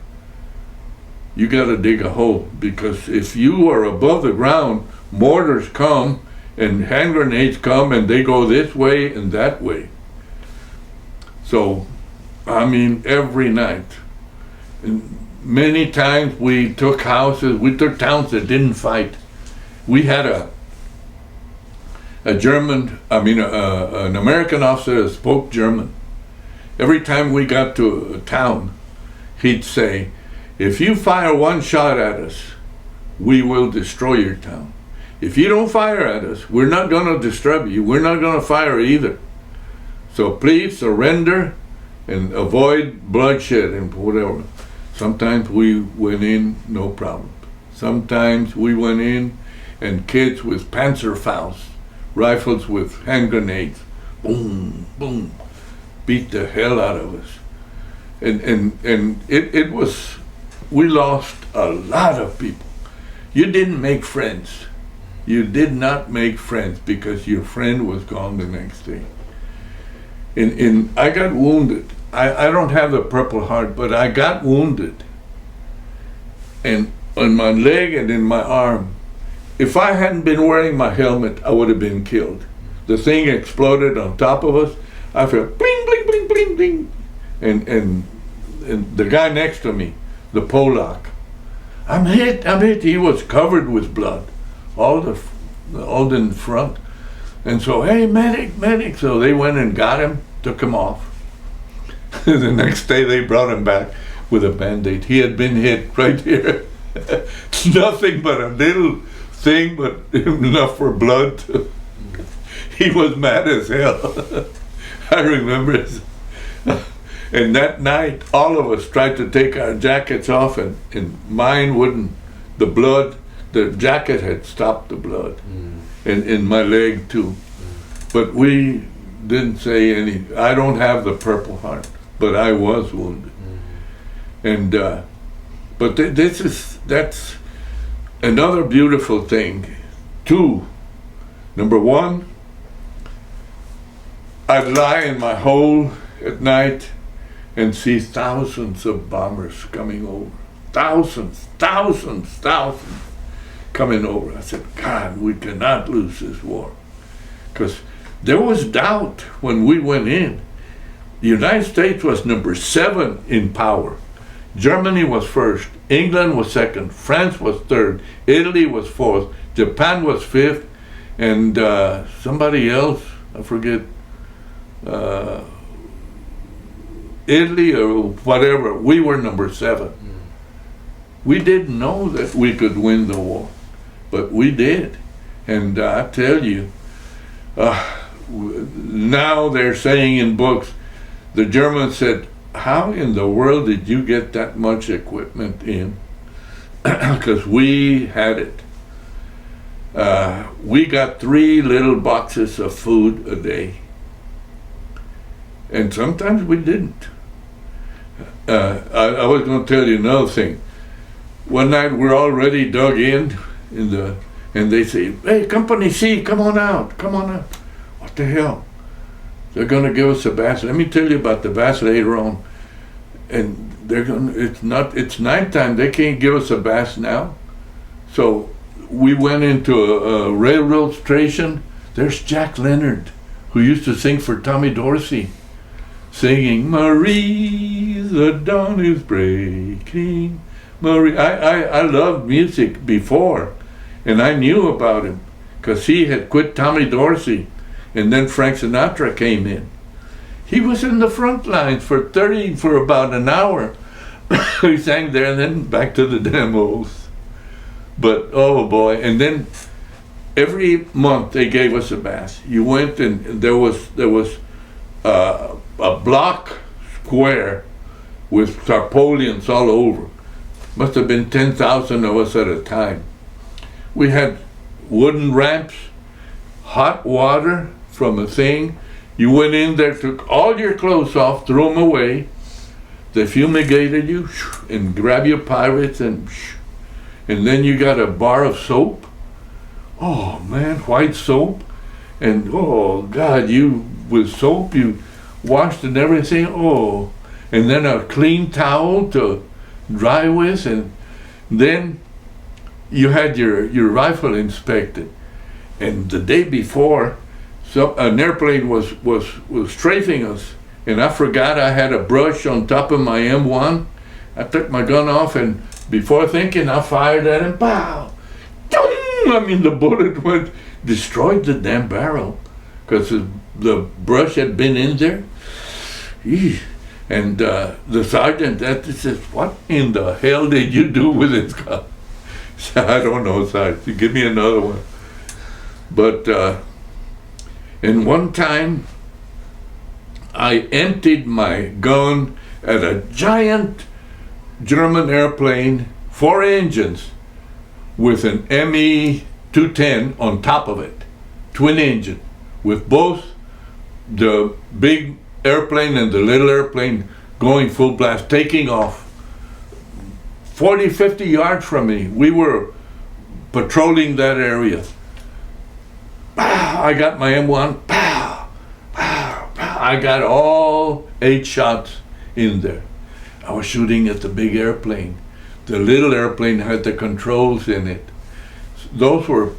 You got to dig a hole, because if you are above the ground, mortars come and hand grenades come, and they go this way and that way. So, I mean, every night. And many times we took houses, we took towns that didn't fight. We had an American officer that spoke German. Every time we got to a town, he'd say, if you fire 1 shot at us, we will destroy your town. If you don't fire at us, we're not going to disturb you. We're not going to fire either. So please surrender and avoid bloodshed and whatever. Sometimes we went in, no problem. Sometimes we went in and kids with Panzerfaust, rifles with hand grenades, boom, boom, beat the hell out of us. And it was, we lost a lot of people. You didn't make friends. You did not make friends because your friend was gone the next day. And I got wounded. I don't have the Purple Heart, but I got wounded. And on my leg and in my arm. If I hadn't been wearing my helmet, I would have been killed. The thing exploded on top of us. I felt bling, bling, bling, bling, bling. And the guy next to me, the Polak, I'm hit. He was covered with blood, all in front. And so, hey, medic. So they went and got him, took him off. The next day they brought him back with a Band-Aid. He had been hit right here. Nothing but a little thing, but enough for blood. He was mad as hell. I remember it. And that night, all of us tried to take our jackets off, and mine wouldn't. The jacket had stopped the blood, and in my leg too. But we didn't say any. I don't have the Purple Heart, but I was wounded. And but that's another beautiful thing. 2, number 1, I'd lie in my hole at night and see thousands of bombers coming over. Thousands coming over. I said, God, we cannot lose this war. Because there was doubt when we went in. The United States was number 7 in power. Germany was first, England was second, France was third, Italy was fourth, Japan was fifth, and somebody else, I forget, Italy or whatever, we were number 7. We didn't know that we could win the war, but we did. And I tell you, now they're saying in books, the Germans said, how in the world did you get that much equipment in? Because we had it. We got 3 little boxes of food a day. And sometimes we didn't. I was going to tell you another thing. One night we're already dug in and they say, hey, Company C, come on out. What the hell? They're going to give us a bath. Let me tell you about the bath later on. And it's nighttime. They can't give us a bath now. So we went into a railroad station. There's Jack Leonard, who used to sing for Tommy Dorsey, singing, Marie, the dawn is breaking. Murray, I loved music before, and I knew about him because he had quit Tommy Dorsey, and then Frank Sinatra came in. He was in the front lines for about an hour. He sang there and then back to the demos. But oh boy, and then every month they gave us a bath. You went and there was a block square with tarpaulins all over. Must have been 10,000 of us at a time. We had wooden ramps, hot water from a thing. You went in there, took all your clothes off, threw them away. They fumigated you and grab your pirates and then you got a bar of soap. Oh man, white soap. And oh God, you with soap you washed and everything. Oh, and then a clean towel to dry with, and then you had your rifle inspected. And the day before, an airplane was strafing us, and I forgot I had a brush on top of my M1. I took my gun off, and before thinking, I fired at him. Pow! I mean, the bullet destroyed the damn barrel because the brush had been in there. Eesh. And the sergeant says, "What in the hell did you do with this gun?" I said, "I don't know, Sergeant. Give me another one." But and one time, I emptied my gun at a giant German airplane, 4 engines, with an ME-210 on top of it, twin engine, with both the big airplane and the little airplane going full blast, taking off. 40, 50 yards from me, we were patrolling that area. Pow! I got my M1, pow, pow, pow. I got all 8 shots in there. I was shooting at the big airplane. The little airplane had the controls in it. Those were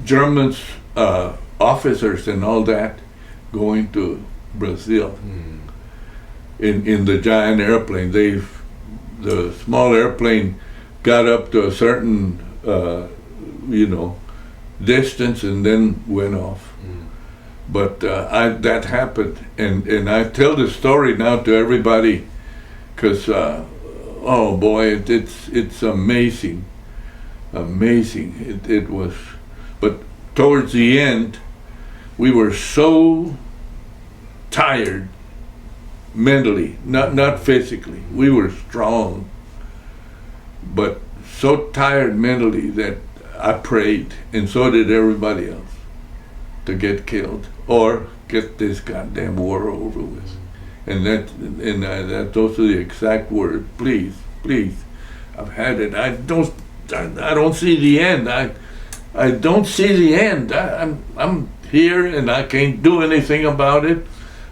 Germans, officers and all that, going to Brazil in the giant airplane. The small airplane got up to a certain distance and then went off. But that happened, and I tell the story now to everybody because oh boy, it's amazing. It was. But towards the end, we were so tired mentally, not physically. We were strong, but so tired mentally that I prayed, and so did everybody else, to get killed or get this goddamn war over with. And those are the exact words. Please, I've had it. I don't see the end. I don't see the end. I'm here and I can't do anything about it.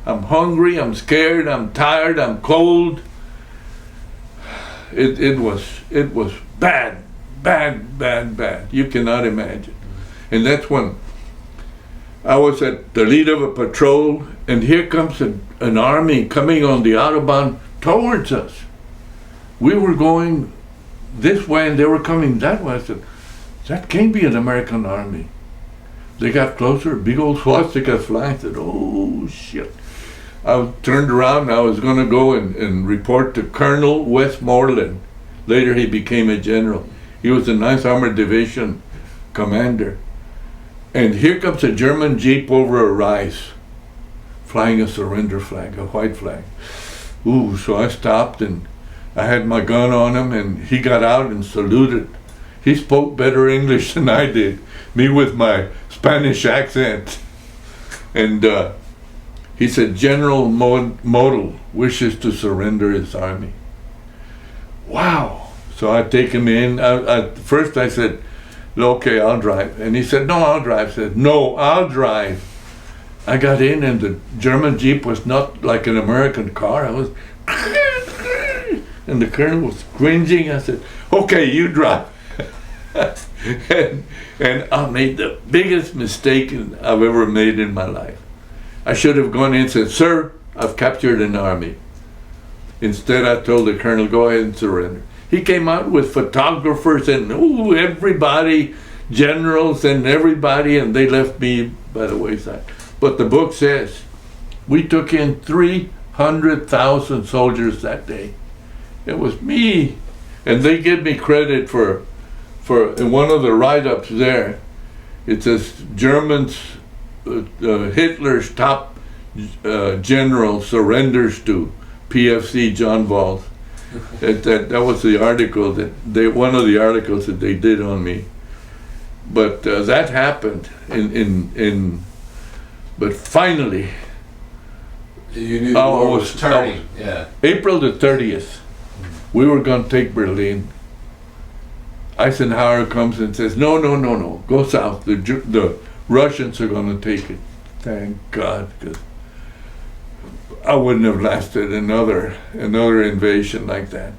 I'm hungry, I'm scared, I'm tired, I'm cold. It was bad. You cannot imagine. And that's when I was at the lead of a patrol, and here comes an army coming on the Autobahn towards us. We were going this way and they were coming that way. I said, that can't be an American army. They got closer, big old swastika flying. I said, oh shit. I turned around, I was going to go and report to Colonel Westmoreland. Later he became a general. He was the 9th Armored Division commander. And here comes a German Jeep over a rise, flying a surrender flag, a white flag. Ooh, so I stopped and I had my gun on him, and he got out and saluted. He spoke better English than I did, me with my Spanish accent. And he said, General Model wishes to surrender his army. Wow. So I take him in. First I said, okay, I'll drive. And he said, no, I'll drive. I said, no, I'll drive. I got in, and the German Jeep was not like an American car. I was, and the colonel was cringing. I said, okay, you drive. and I made the biggest mistake I've ever made in my life. I should have gone in and said, sir, I've captured an army. Instead, I told the colonel, go ahead and surrender. He came out with photographers and everybody, generals and everybody, and they left me by the wayside. But the book says we took in 300,000 soldiers that day. It was me. And they give me credit for in one of the write-ups there, it says Germans, Hitler's top general surrenders to PFC John Valls. That was the article one of the articles that they did on me. But that happened but finally. You knew the war was turning. Yeah. April the 30th, we were going to take Berlin. Eisenhower comes and says, no, go south. The Russians are going to take it. Thank God, because I wouldn't have lasted another invasion like that.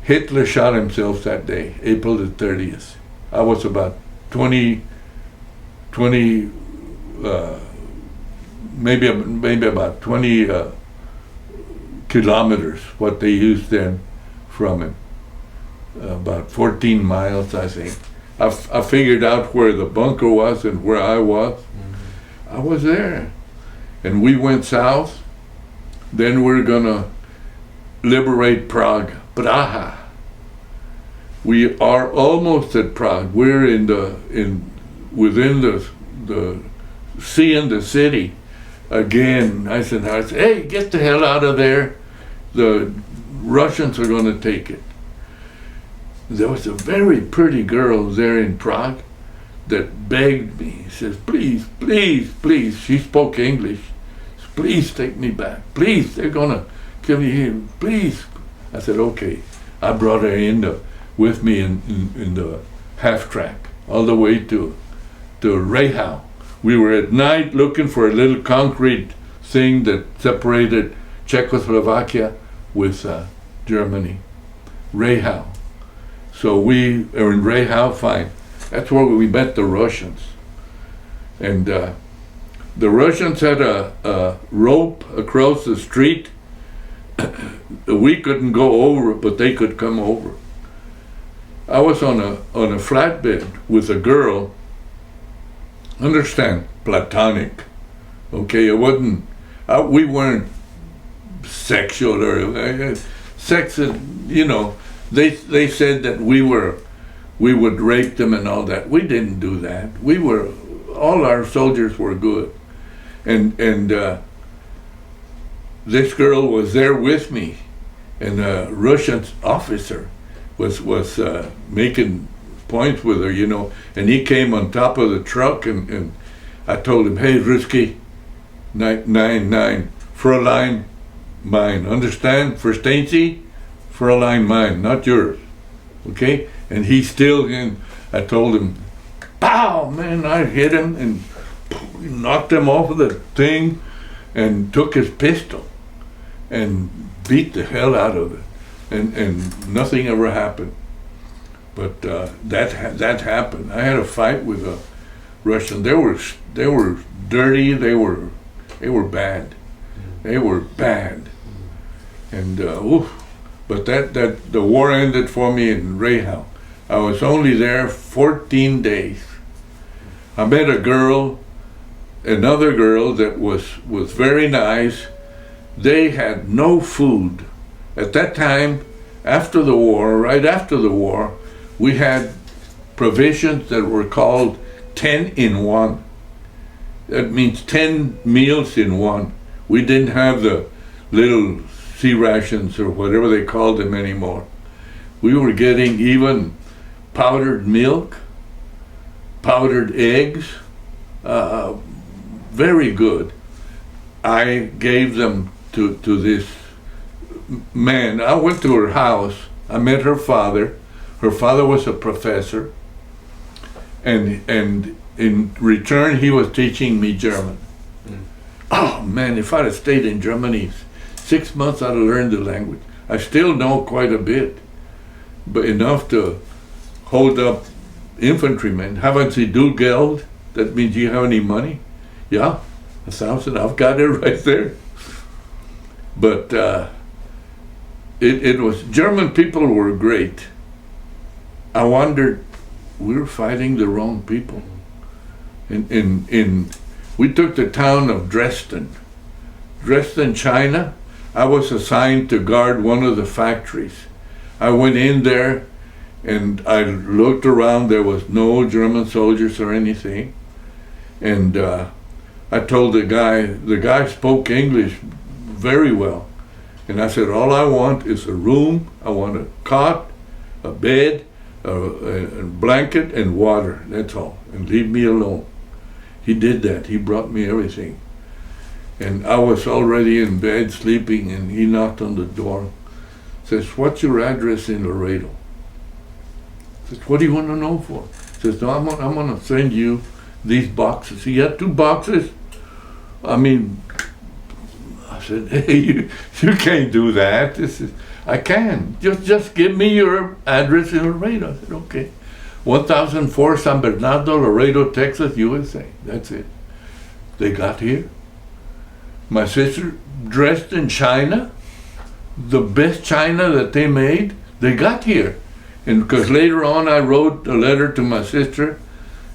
Hitler shot himself that day, April the 30th. I was about 20 maybe about 20 kilometers, what they used then, from him. About 14 miles, I think. I figured out where the bunker was and where I was. I was there. And we went south. Then we're gonna liberate Prague. Praha. We are almost at Prague. We're within the seeing the city. Again, Eisenhower said, hey, get the hell out of there. The Russians are gonna take it. There was a very pretty girl there in Prague that begged me. He says, please, please, please. She spoke English. Please take me back. Please, they're gonna kill me here. Please. I said, okay. I brought her with me in the half track all the way to Rehow. We were at night looking for a little concrete thing that separated Czechoslovakia with Germany. Rehow. So we are in Rehow, fine. That's where we met the Russians. And the Russians had a rope across the street. We couldn't go over it, but they could come over. I was on a flatbed with a girl. Understand, platonic. Okay, it wasn't. We weren't sexual or sex. They said that we would rape them and all that. We didn't do that. All our soldiers were good, and this girl was there with me, and a Russian officer was making points with her, and he came on top of the truck, and I told him, hey, Ruski, 999, Fräulein mine, understand? Verstehen Sie? Fräulein mine, not yours, okay? And he still, I told him, pow, man, I hit him and knocked him off of the thing and took his pistol and beat the hell out of it. And nothing ever happened. But that happened. I had a fight with a Russian. They were dirty. They were bad. They were bad. And but the war ended for me in Rehow. I was only there 14 days. I met another girl that was very nice. They had no food. At that time, right after the war, we had provisions that were called 10 in 1. That means 10 meals in one. We didn't have the little sea rations or whatever they called them anymore. We were getting even powdered milk, powdered eggs, very good. I gave them to this man. I went to her house. I met her father. Her father was a professor, and in return he was teaching me German. Oh man, if I'd have stayed in Germany 6 months, I'd have learned the language. I still know quite a bit, but enough to hold up infantrymen. Haben Sie du Geld? That means, do you have any money? Yeah, 1,000. I've got it right there. But it was, German people were great. I wondered, we were fighting the wrong people. We took the town of Dresden, China. I was assigned to guard one of the factories. I went in there and I looked around. There was no German soldiers or anything. And I told the guy spoke English very well. And I said, all I want is a room. I want a cot, a bed, a blanket, and water. That's all. And leave me alone. He did that. He brought me everything. And I was already in bed sleeping, and he knocked on the door. Says, what's your address in Laredo? Says, what do you want to know for? Says, no, I'm going to send you these boxes. He had 2 boxes. I mean, I said, hey, you can't do that. I can. Just give me your address in Laredo. I said, okay. 1004 San Bernardo, Laredo, Texas, USA. That's it. They got here. My sister, dressed in China, the best China that they made, they got here. And because later on I wrote a letter to my sister,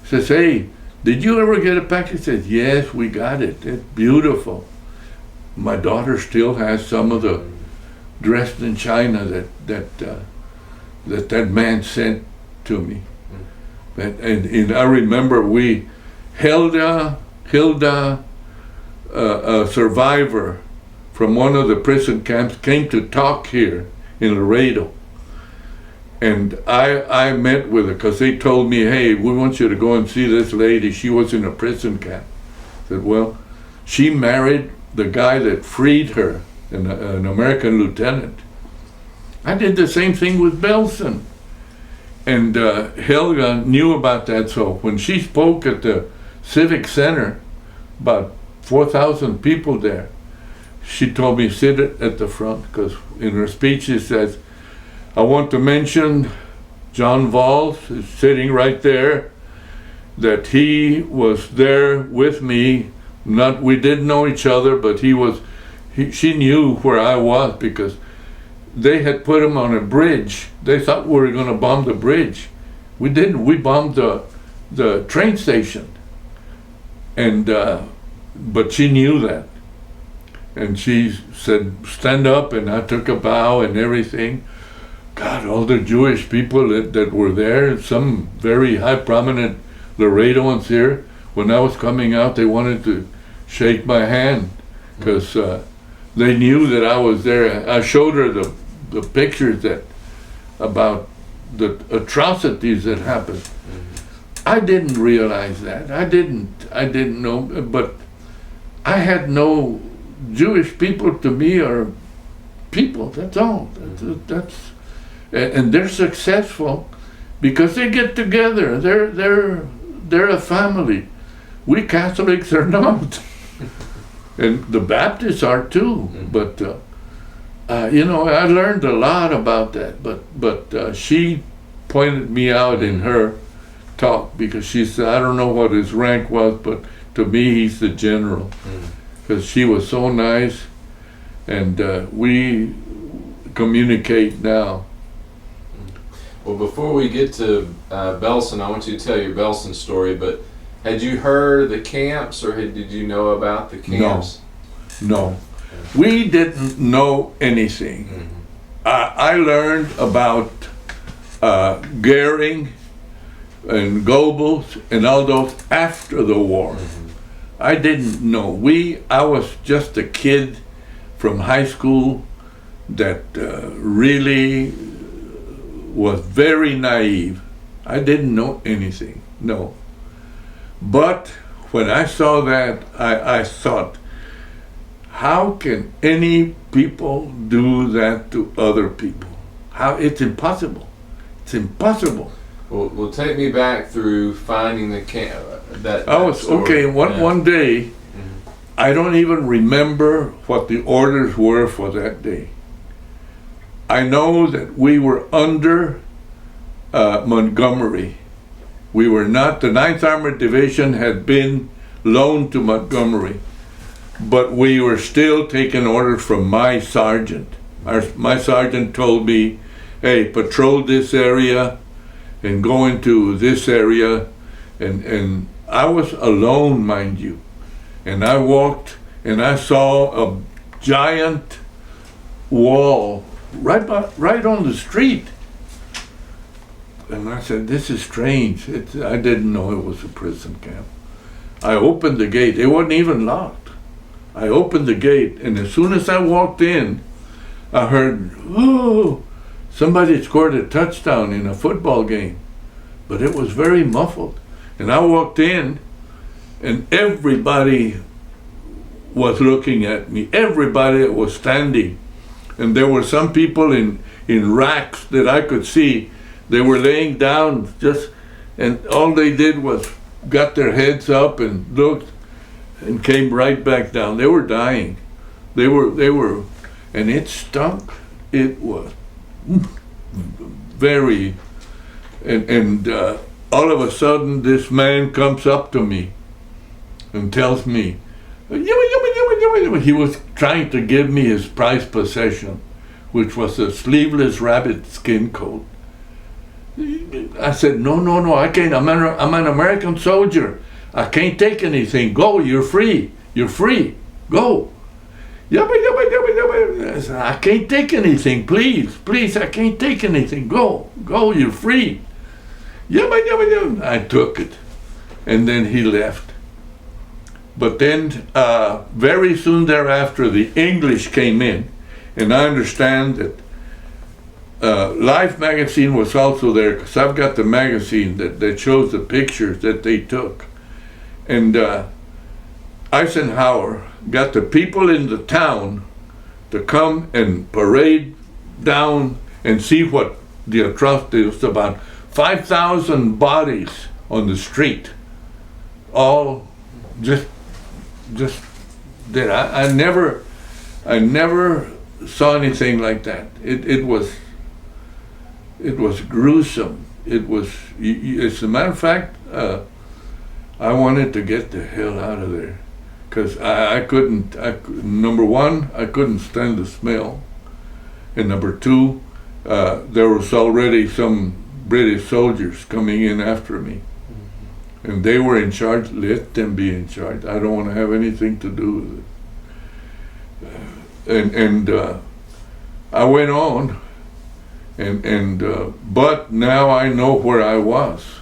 says, hey, did you ever get a package? She said, yes, we got it. It's beautiful. My daughter still has some of the dressed in China that man sent to me. And I remember Hilda, a survivor from one of the prison camps, came to talk here in Laredo. And I met with her because they told me, hey, we want you to go and see this lady. She was in a prison camp. I said, well, she married the guy that freed her, an American lieutenant. I did the same thing with Belson. And Helga knew about that, so when she spoke at the Civic Center, about 4,000 people there, she told me sit at the front, because in her speech she says, I want to mention John Valls is sitting right there, that he was there with me. We didn't know each other, but she knew where I was because they had put him on a bridge. They thought we were going to bomb the bridge. We didn't. We bombed the train station. And but she knew that. And she said, stand up, and I took a bow and everything. God, all the Jewish people that were there, some very high prominent Laredoans here, when I was coming out, they wanted to shake my hand because they knew that I was there. I showed her the pictures about the atrocities that happened. I didn't realize that. I didn't know, but I had no Jewish people to me are people, that's all. And they're successful because they get together. They're a family. We Catholics are not. And the Baptists are too. But I learned a lot about that. But she pointed me out in her talk because she said, I don't know what his rank was, but to me he's the general. Because she was so nice, and we communicate now. Well, before we get to Belson, I want you to tell your Belson story, but had you heard of the camps, or did you know about the camps? No. We didn't know anything. I learned about Goering and Goebbels and all those after the war. I didn't know. I was just a kid from high school that really was very naive. I didn't know anything, no. But when I saw that, I thought, how can any people do that to other people? It's impossible. It's impossible. Well, take me back through finding the camp. One day, I don't even remember what the orders were for that day. I know that we were under Montgomery. We were not, the 9th Armored Division had been loaned to Montgomery, but we were still taking orders from my sergeant. My sergeant told me, hey, patrol this area and go into this area. And I was alone, mind you. And I walked and I saw a giant wall right on the street. And I said, this is strange. I didn't know it was a prison camp. I opened the gate. It wasn't even locked. I opened the gate, and as soon as I walked in, I heard, oh, somebody scored a touchdown in a football game. But it was very muffled. And I walked in, and everybody was looking at me. Everybody was standing. And there were some people in racks that I could see. They were laying down and all they did was got their heads up and looked and came right back down. They were dying. They were, and it stunk. It was very, and all of a sudden this man comes up to me and tells me, he was trying to give me his prized possession, which was a sleeveless rabbit skin coat. I said, no, I can't. I'm an American soldier. I can't take anything. Go, you're free. You're free. Go. I said, I can't take anything. Please, I can't take anything. Go, you're free. I took it. And then he left. But then very soon thereafter, the English came in. And I understand that Life magazine was also there, because I've got the magazine that shows the pictures that they took. And Eisenhower got the people in the town to come and parade down and see what the atrocity was about. 5,000 bodies on the street, all just there. I never saw anything like that. It was gruesome. It was, as a matter of fact, I wanted to get the hell out of there, because I couldn't, number one, I couldn't stand the smell, and number two, there was already some British soldiers coming in after me, and they were in charge. Let them be in charge. I don't want to have anything to do with it. And I went on. But now I know where I was,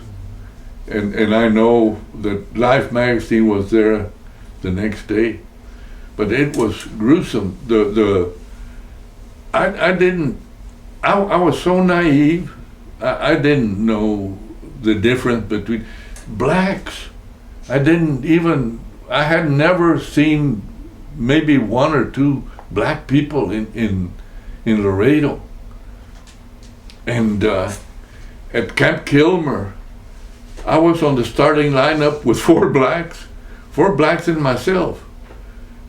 and I know that Life magazine was there the next day, but it was gruesome. I was so naive. I didn't know the difference between blacks. I had never seen maybe one or two black people in Laredo. And at Camp Kilmer, I was on the starting lineup with four blacks and myself.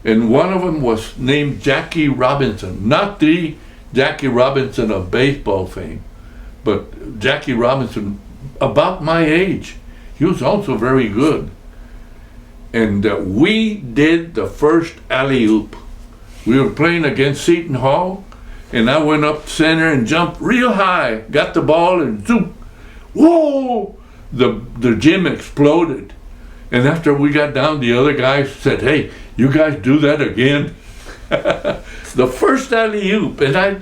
And one of them was named Jackie Robinson, not the Jackie Robinson of baseball fame, but Jackie Robinson, about my age. He was also very good. And we did the first alley-oop. We were playing against Seton Hall, and I went up center and jumped real high, got the ball, and zoom, whoa! The gym exploded. And after we got down, the other guys said, hey, you guys do that again? The first alley-oop, and I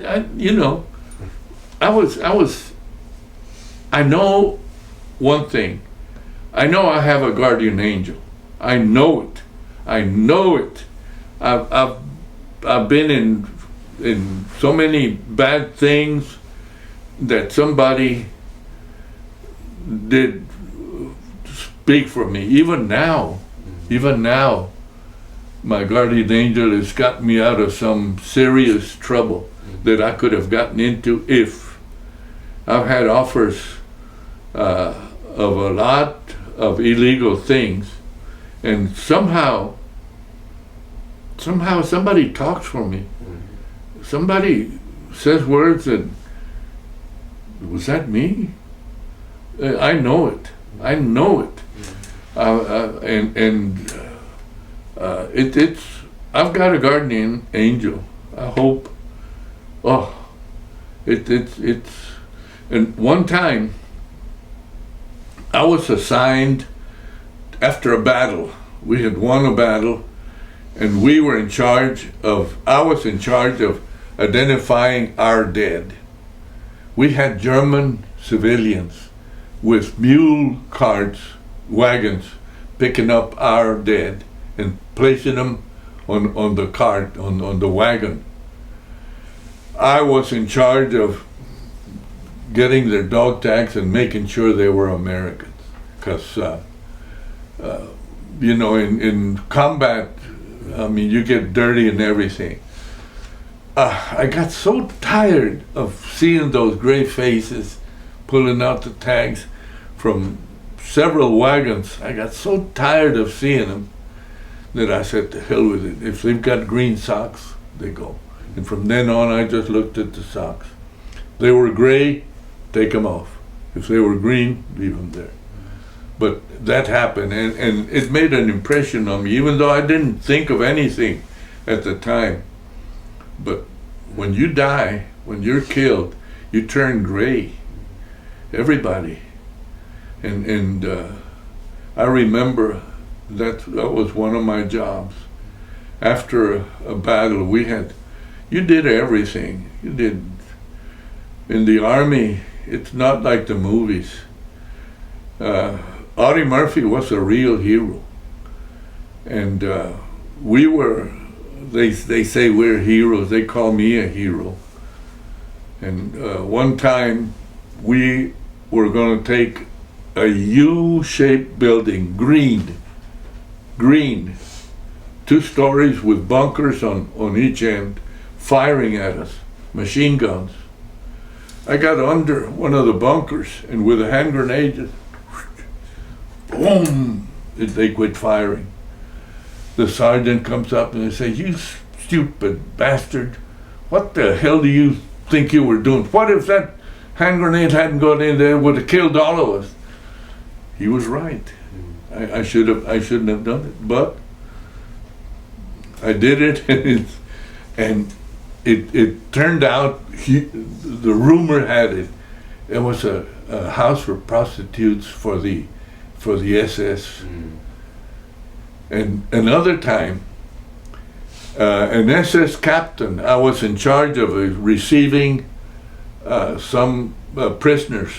know one thing. I know I have a guardian angel. I know it. I've been in so many bad things that somebody did speak for me. Even now, my guardian angel has got me out of some serious trouble that I could have gotten into if I've had offers of a lot of illegal things, and somehow somebody talks for me. Somebody says words that, was that me? I know it. It's I've got a guardian angel. I hope Oh, it's, and one time I was assigned after a battle. We had won a battle, and I was in charge of identifying our dead. We had German civilians with mule carts, wagons, picking up our dead and placing them on the cart, on the wagon. I was in charge of getting their dog tags and making sure they were Americans. Because, you know, in combat, I mean, you get dirty and everything. I got so tired of seeing those gray faces pulling out the tags from several wagons. I got so tired of seeing them that I said, to hell with it. If they've got green socks, they go. And from then on, I just looked at the socks. They were gray, take them off. If they were green, leave them there. But that happened, and it made an impression on me, even though I didn't think of anything at the time. But when you die, when you're killed, you turn gray. Everybody. And I remember that was one of my jobs. After a battle, you did everything. You did. In the Army, it's not like the movies. Audie Murphy was a real hero. And they say we're heroes. They call me a hero. And one time we were going to take a U-shaped building, green, 2 stories with bunkers on each end, firing at us, machine guns. I got under one of the bunkers, and with a hand grenade, just boom, they quit firing. The sergeant comes up and they say, "You stupid bastard, what the hell do you think you were doing? What if that hand grenade hadn't gone in there, it would have killed all of us?" He was right. I shouldn't have done it, but I did it, and it turned out, the rumor had it, it was a house for prostitutes for the SS. And another time, an SS captain, I was in charge of receiving some prisoners.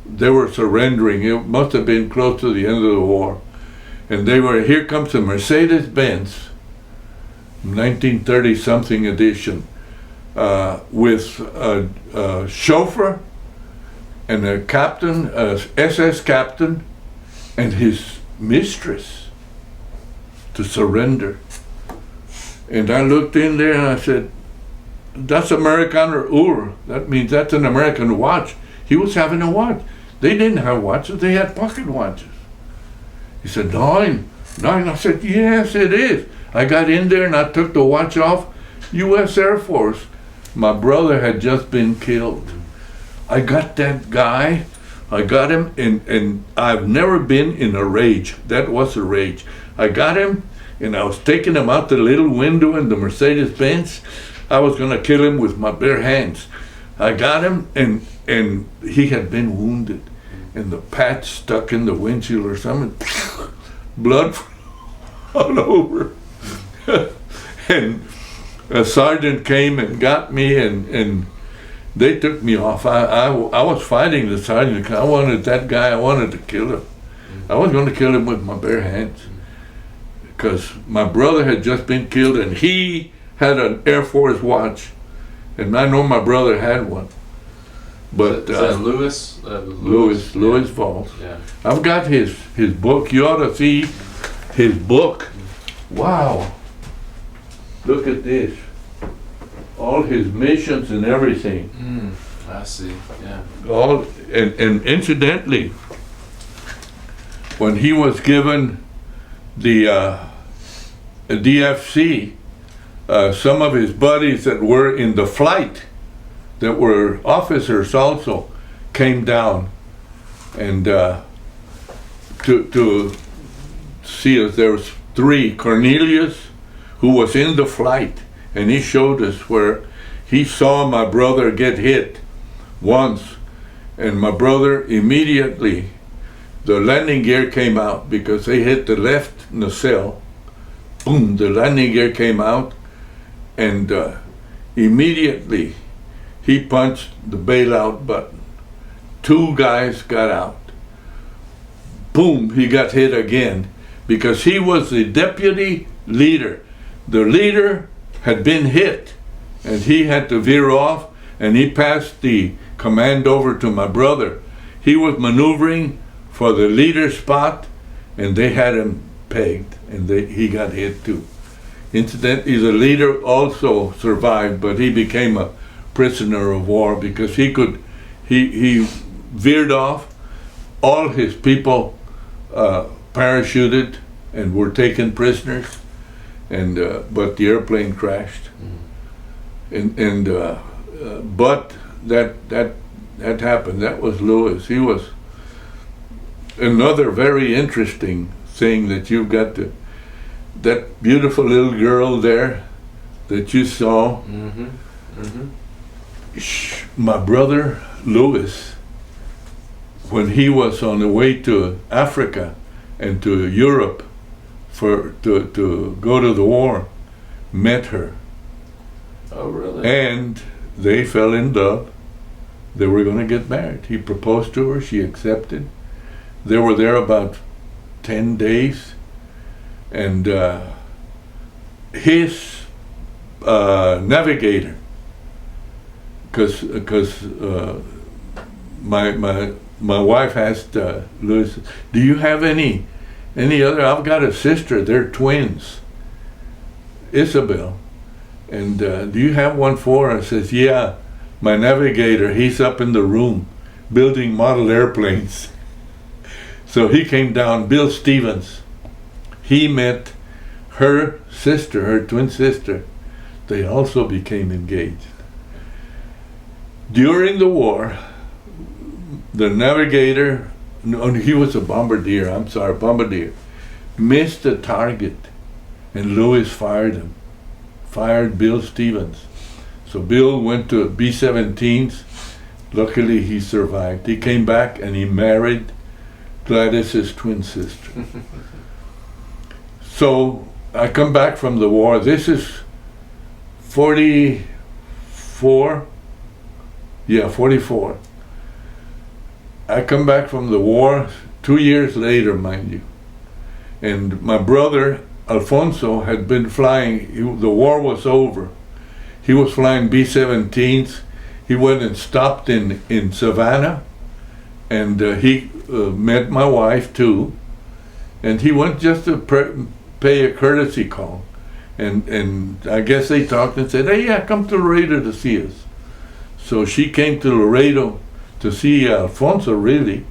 They were surrendering. It must have been close to the end of the war. And here comes a Mercedes-Benz, 1930-something edition, with a chauffeur and a captain, SS captain, and his mistress to surrender. And I looked in there and I said, "That's Amerikaner Uhr. That means that's an American watch." He was having a watch. They didn't have watches, they had pocket watches. He said, nine. I said, "Yes, it is." I got in there and I took the watch off. U.S. Air Force. My brother had just been killed. I got that guy. I got him, and I've never been in a rage. That was a rage. I got him, and I was taking him out the little window in the Mercedes-Benz. I was going to kill him with my bare hands. I got him, and he had been wounded, and the patch stuck in the windshield or something. Blood all over. And a sergeant came and got me, and they took me off. I was fighting the sergeant. I wanted that guy. I wanted to kill him. I was going to kill him with my bare hands, because my brother had just been killed, and he had an Air Force watch, and I know my brother had one. But is that Louis Valls. Yeah. I've got his book. You ought to see his book. Wow. Look at this. All his missions and everything. I see. Yeah. And incidentally, when he was given the DFC, some of his buddies that were in the flight, that were officers also, came down and to see us. There was 3. Cornelius, who was in the flight, and he showed us where he saw my brother get hit once, and my brother immediately, the landing gear came out because they hit the left nacelle. Boom, the landing gear came out, and immediately he punched the bailout button. 2 guys got out. Boom, he got hit again because he was the deputy leader. The leader had been hit and he had to veer off, and he passed the command over to my brother. He was maneuvering for the leader spot, and they had him pegged, and he got hit too. Incidentally, the leader also survived, but he became a prisoner of war because he veered off. All his people parachuted and were taken prisoners, and but the airplane crashed. But that happened. That was Lewis. He was another very interesting thing that you've got that beautiful little girl there that you saw. My brother Lewis, when he was on the way to Africa and to Europe to go to the war, met her. Oh, really? And they fell in love. They were going to get married. He proposed to her. She accepted. They were there about 10 days. And his navigator, because my wife asked Louis, do you have any other? I've got a sister. They're twins, Isabel. And do you have one for her? I says, yeah, my navigator, he's up in the room building model airplanes. So he came down, Bill Stevens. He met her sister, her twin sister. They also became engaged. During the war, the navigator, no, he was a bombardier, missed the target, and Lewis fired Bill Stevens. So Bill went to B-17s. Luckily he survived. He came back and he married Gladys's twin sister. So I come back from the war. This is 44. Yeah, 44. I come back from the war 2 years later, mind you. And my brother Alfonso had been flying. The war was over. He was flying B-17s. He went and stopped in Savannah, and he met my wife too. And he went just to pay a courtesy call. And I guess they talked and said, hey, yeah, come to Laredo to see us. So she came to Laredo to see Alfonso, really.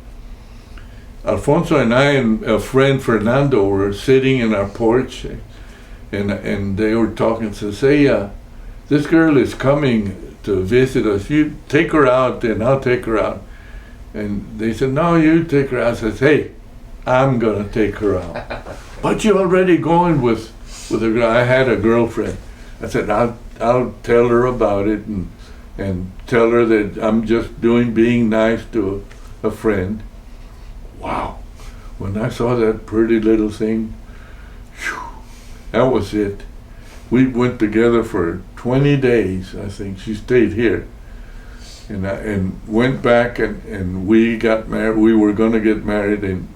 Alfonso and I and a friend Fernando were sitting in our porch, and they were talking. Says, hey, this girl is coming to visit us. You take her out, and I'll take her out. And they said, no, you take her out. I says, hey, I'm gonna take her out. But you're already going with a girl. I had a girlfriend. I said, I'll tell her about it and tell her that I'm just being nice to a friend. Wow, when I saw that pretty little thing, whew, that was it. We went together for 20 days, I think. She stayed here. And went back and we got married. We were going to get married in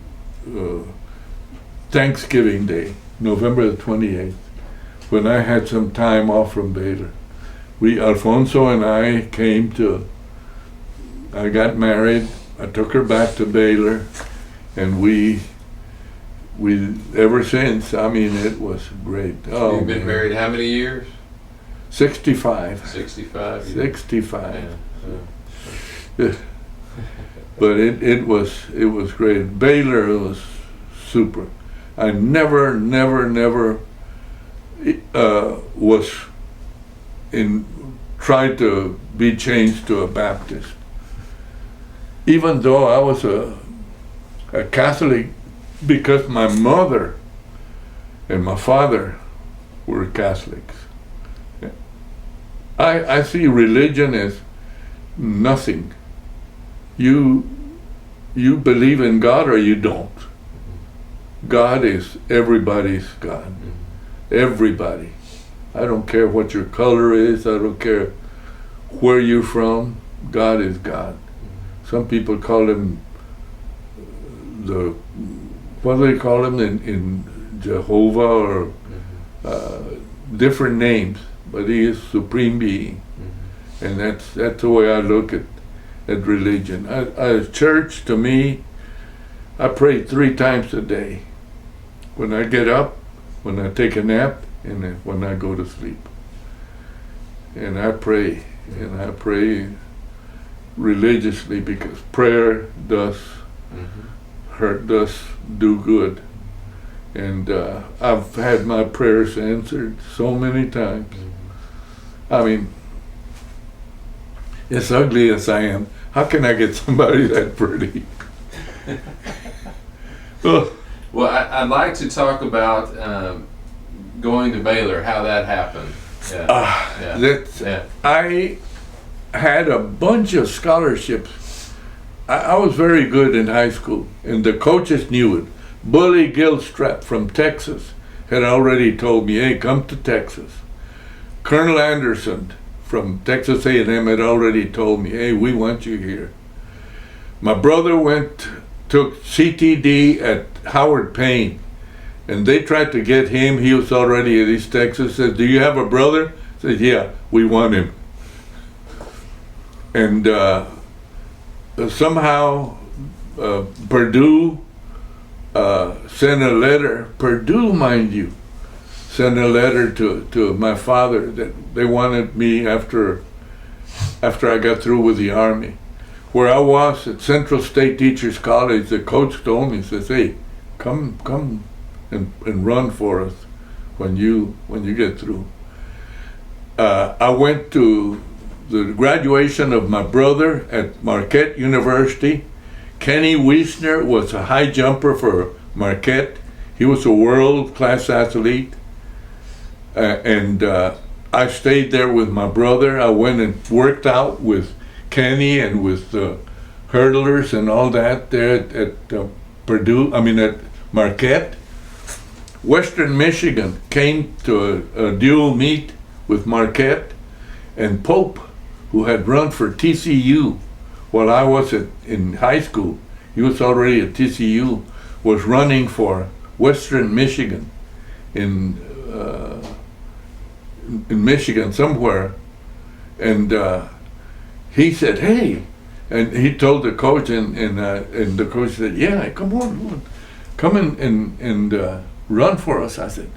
Thanksgiving Day, November the 28th, when I had some time off from Baylor. Alfonso and I I got married. I took her back to Baylor, and we ever since, I mean, it was great. Oh, You've been married how many years? 65. 65 years. 65. Yeah. But it was great. Baylor was super. I never was tried to be changed to a Baptist. Even though I was a Catholic, because my mother and my father were Catholics. I see religion as nothing. You believe in God or you don't. God is everybody's God. Everybody. I don't care what your color is. I don't care where you're from. God is God. Some people call him what do they call him in Jehovah or different names, but he is supreme being. And that's the way I look at religion. Church, to me, I pray 3 times a day. When I get up, when I take a nap, and then when I go to sleep. And I pray religiously, because prayer does do good. And I've had my prayers answered so many times. I mean, as ugly as I am, how can I get somebody that pretty? Well, I'd like to talk about going to Baylor, how that happened. I had a bunch of scholarships. I was very good in high school, and the coaches knew it. Bully Gilstrap from Texas had already told me, hey, come to Texas. Colonel Anderson from Texas A&M had already told me, hey, we want you here. My brother took CTD at Howard Payne, and they tried to get him. He was already at East Texas. Said, do you have a brother? Said, yeah, we want him. And somehow Purdue sent a letter, Purdue, mind you, sent a letter to my father that they wanted me after I got through with the Army. Where I was at Central State Teachers College, the coach told me, says, hey, come and run for us when you get through. I went to the graduation of my brother at Marquette University. Kenny Wiesner was a high jumper for Marquette. He was a world-class athlete. And I stayed there with my brother. I went and worked out with Kenny and with the hurdlers and all that there at Marquette. Western Michigan came to a dual meet with Marquette, and Pope, who had run for TCU while I was in high school, he was already at TCU, was running for Western Michigan in Michigan somewhere, and he said, hey, and he told the coach, and the coach said, yeah, come on, come and run for us. I said,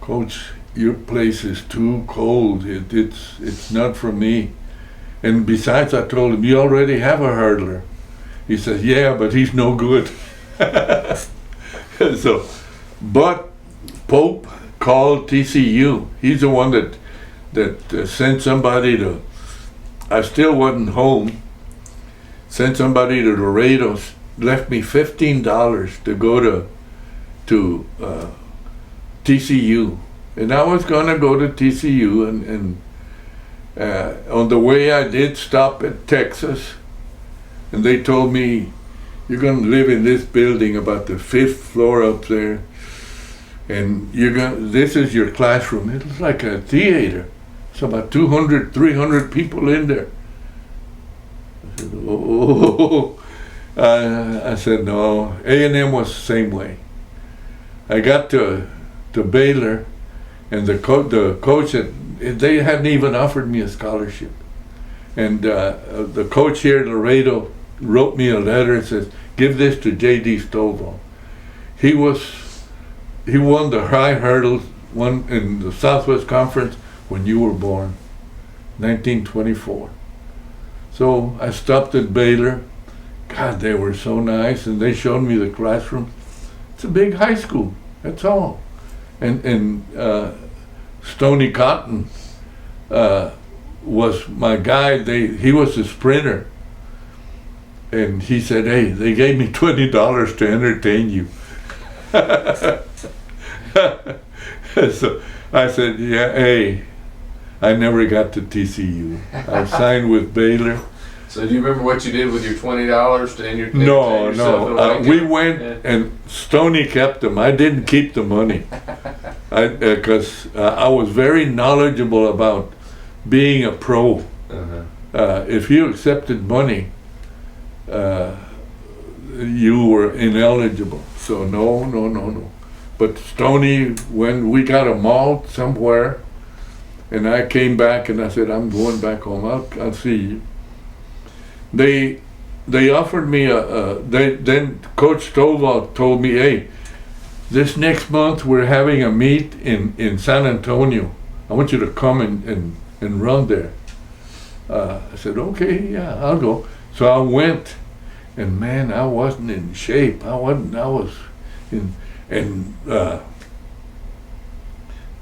Coach, your place is too cold. It's not for me. And besides, I told him, you already have a hurdler. He says, yeah, but he's no good. But Pope called TCU. He's the one that sent somebody to, I still wasn't home, sent somebody to Laredo, left me $15 to go to TCU. And I was gonna go to TCU, and on the way I did stop at Texas, and they told me, you're gonna live in this building about the 5th floor up there, and this is your classroom. It was like a theater. It's about 200, 300 people in there. I said, oh. I said, no. A&M was the same way. I got to Baylor, and the coach they hadn't even offered me a scholarship. And the coach here in Laredo wrote me a letter and says, give this to J.D. Stovall. He won the high hurdles, won in the Southwest Conference when you were born, 1924. So I stopped at Baylor. God, they were so nice, and they showed me the classroom. It's a big high school, that's all. And Stoney Cotton was my guide. He was a sprinter. And he said, hey, they gave me $20 to entertain you. So I said, yeah, hey, I never got to TCU. I signed with Baylor. So do you remember what you did with your $20 to entertain No, yourself in no. Lincoln? We went Yeah. and Stoney kept them. I didn't keep the money because I was very knowledgeable about being a pro. Uh-huh. If you accepted money, you were ineligible. So no. But Stoney, when we got a malt somewhere, and I came back and I said, I'm going back home. I'll see you. They offered me then Coach Stovall told me, hey, this next month we're having a meet in San Antonio. I want you to come and run there. I said, okay, yeah, I'll go. So I went, and man, I wasn't in shape. I was in, and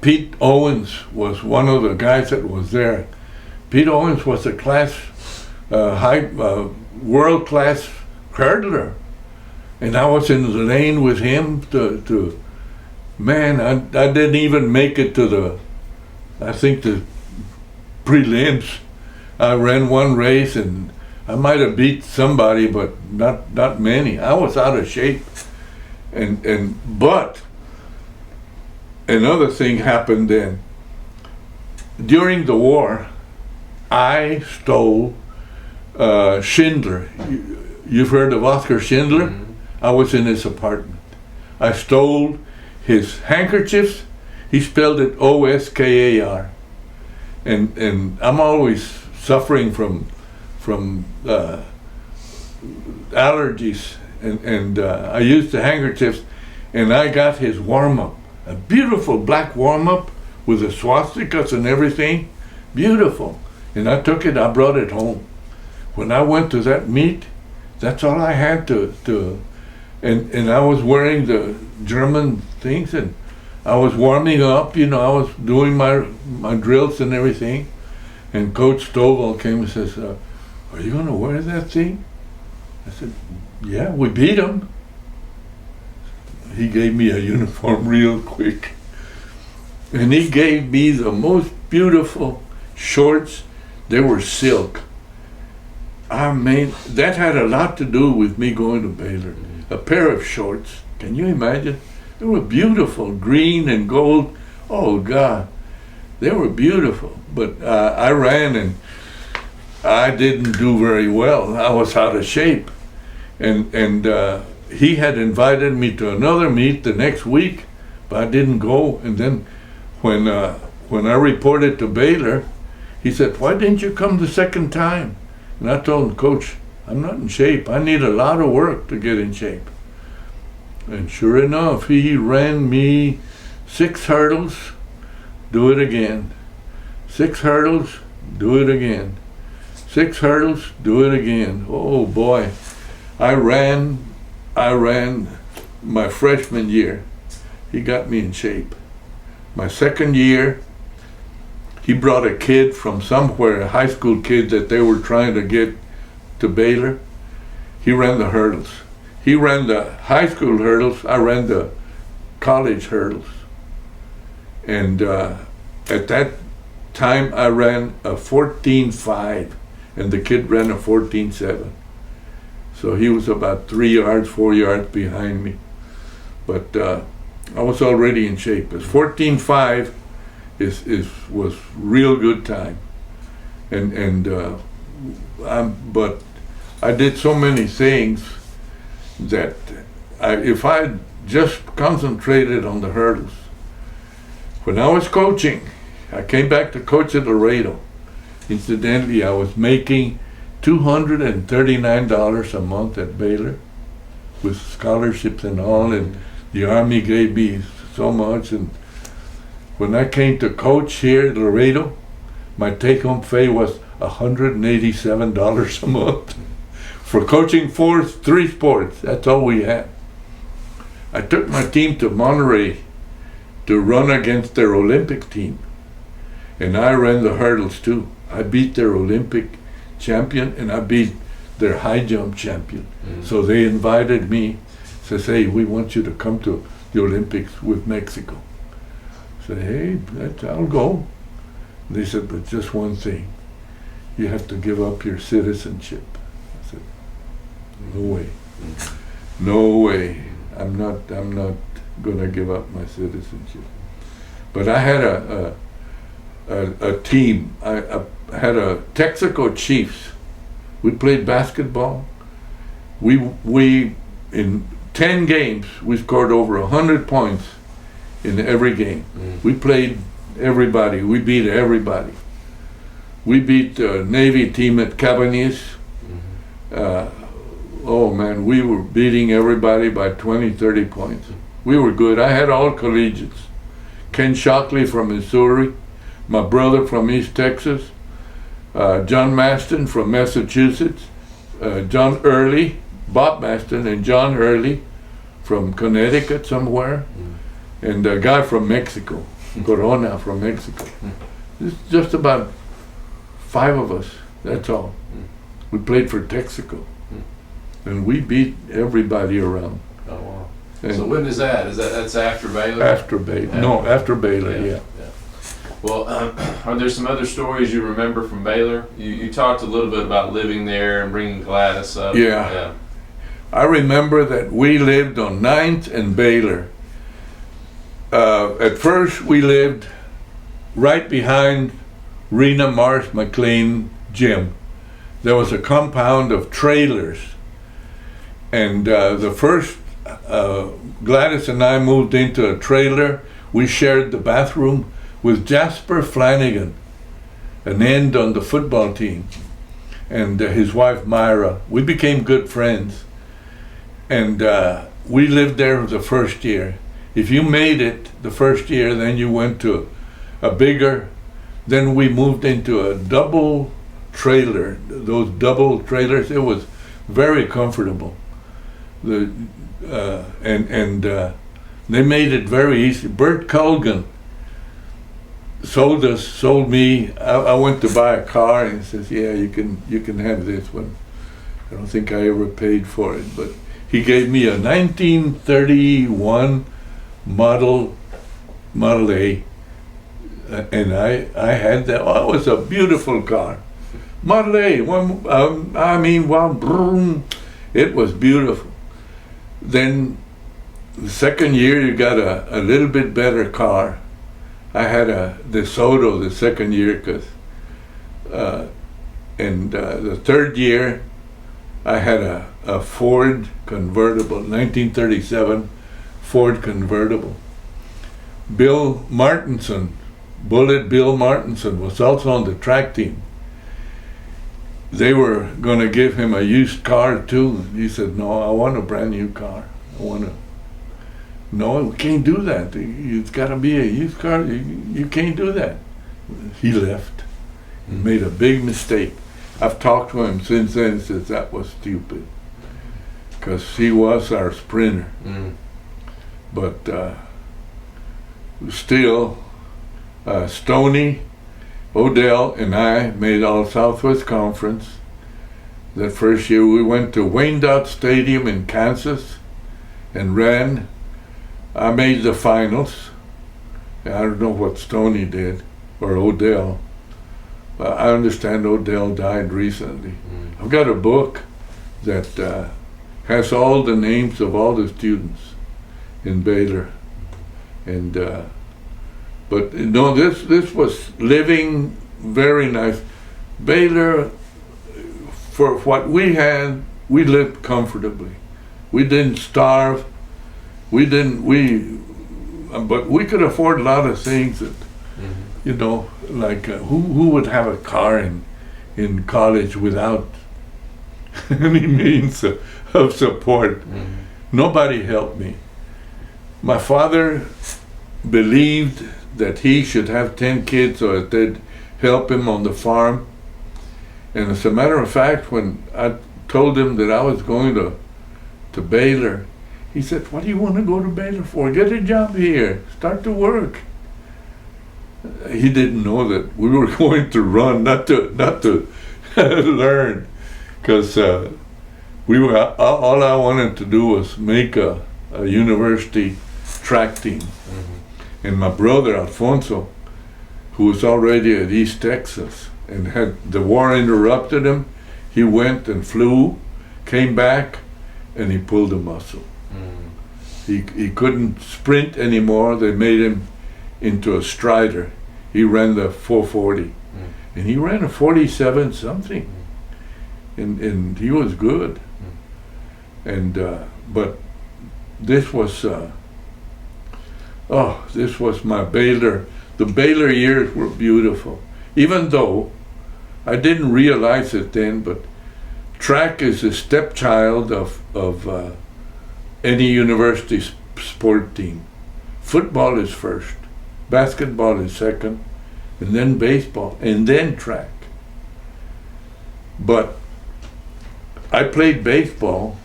Pete Owens was one of the guys that was there. Pete Owens was a world-class hurdler, and I was in the lane with him to man, I didn't even make it to the prelims. I ran one race and I might have beat somebody, but not many. I was out of shape, but another thing happened then. During the war, I stole Schindler. You've heard of Oskar Schindler? Mm-hmm. I was in his apartment. I stole his handkerchiefs. He spelled it Oskar, and I'm always suffering from allergies, and I used the handkerchiefs, and I got his warm-up, a beautiful black warm-up with the swastikas and everything, beautiful. And I took it, I brought it home. When I went to that meet, that's all I had to and I was wearing the German things, and I was warming up, I was doing my drills and everything. And Coach Stovall came and says, are you gonna wear that thing? I said, yeah, we beat them. He gave me a uniform real quick. And he gave me the most beautiful shorts. They were silk. I mean, that had a lot to do with me going to Baylor. A pair of shorts. Can you imagine? They were beautiful, green and gold. Oh God, they were beautiful. But I ran and I didn't do very well. I was out of shape, and he had invited me to another meet the next week, but I didn't go. And then when I reported to Baylor, he said, "Why didn't you come the second time?" And I told him, "Coach, I'm not in shape. I need a lot of work to get in shape." And sure enough, he ran me 6 hurdles, do it again. 6 hurdles, do it again. 6 hurdles, do it again. Oh boy. I ran my freshman year. He got me in shape. My second year, he brought a kid from somewhere, a high school kid that they were trying to get to Baylor. He ran the hurdles. He ran the high school hurdles. I ran the college hurdles. And at that time, I ran a 14.5, and the kid ran a 14.7. So he was about 3 yards, 4 yards behind me. But I was already in shape. 14.5 was real good time, but I did so many things that if I just concentrated on the hurdles. When I was coaching, I came back to coach at Laredo. Incidentally, I was making $239 a month at Baylor with scholarships and all, and the Army gave me so much. And when I came to coach here at Laredo, my take-home pay was $187 a month for coaching 3 sports. That's all we had. I took my team to Monterey to run against their Olympic team, and I ran the hurdles too. I beat their Olympic champion, and I beat their high jump champion. So they invited me, says, "Hey, we want you to come to the Olympics with Mexico." I said, "Hey, I'll go." They said, but just one thing, you have to give up your citizenship. I said, no way. No way. I'm not gonna give up my citizenship. But I had a team. I had a Texaco Chiefs. We played basketball. We in 10 games we scored over 100 points in every game. We played everybody. We beat everybody. We beat the Navy team at Cabanilles. Oh man, we were beating everybody by 20, 30 points. We were good. I had all collegiates. Ken Shockley from Missouri, my brother from East Texas, John Maston from Massachusetts, John Early, Bob Maston and John Early from Connecticut somewhere, and a guy from Mexico, Corona from Mexico. It's just about 5 of us, that's all. We played for Texaco. And we beat everybody around. Oh wow! And so when is that? That's after Baylor? After Baylor. No, after Baylor. Yeah. Well, are there some other stories you remember from Baylor? You talked a little bit about living there and bringing Gladys up. Yeah. I remember that we lived on 9th and Baylor. At first, we lived right behind Rena Marsh McLean Gym. There was a compound of trailers. And the first, Gladys and I moved into a trailer. We shared the bathroom with Jasper Flanagan, an end on the football team, and his wife Myra. We became good friends. And we lived there the first year. If you made it the first year, then you went to a bigger, then we moved into a double trailer, those double trailers. It was very comfortable. They made it very easy. Bert Colgan sold me. I went to buy a car, and he says, "Yeah, you can have this one." I don't think I ever paid for it, but he gave me a 1931 Model A, and I had that. Oh, it was a beautiful car, Model A. It was beautiful. Then the second year you got a little bit better car. I had a DeSoto the second year, and the third year I had a Ford convertible, 1937 Ford convertible. Bill Martinson, Bullet Bill Martinson, was also on the track team. They were going to give him a used car too. He said, "No, I want a brand new car. No, we can't do that. It's got to be a used car. You can't do that." He left. He made a big mistake. I've talked to him since then and says that was stupid, because he was our sprinter. But still, Stoney, Odell, and I made all Southwest Conference. That first year we went to Wayne Dot Stadium in Kansas and ran. I made the finals. I don't know what Stoney did, or Odell. I understand Odell died recently. I've got a book that has all the names of all the students in Baylor. And but no, this was living very nice. Baylor, for what we had, we lived comfortably. We didn't starve. But we could afford a lot of things that, you know, like who would have a car in college without any means of support? Nobody helped me. My father believed that he should have 10 kids so that they'd help him on the farm. And as a matter of fact, when I told him that I was going to Baylor, he said, "What do you want to go to Baylor for? Get a job here. Start to work." He didn't know that we were going to run, not to learn, because we were. All I wanted to do was make a university track team. And my brother Alfonso, who was already at East Texas, and had the war interrupted him. He went and flew, came back, and he pulled a muscle. He couldn't sprint anymore. They made him into a strider. He ran the 440, and he ran a 47 something, and he was good. And but this was this was my Baylor. The Baylor years were beautiful, even though I didn't realize it then. But track is a stepchild of any university sport team. Football is first, basketball is second, and then baseball, and then track. But I played baseball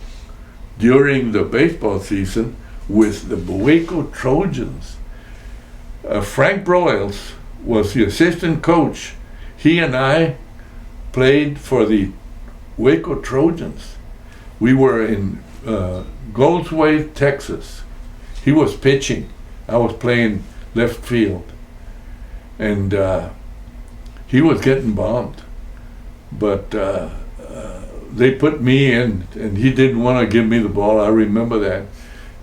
during the baseball season with the Waco Trojans. Frank Broyles was the assistant coach. He and I played for the Waco Trojans. We were in Goldsway, Texas. He was pitching. I was playing left field. And he was getting bombed. But they put me in, and he didn't want to give me the ball. I remember that.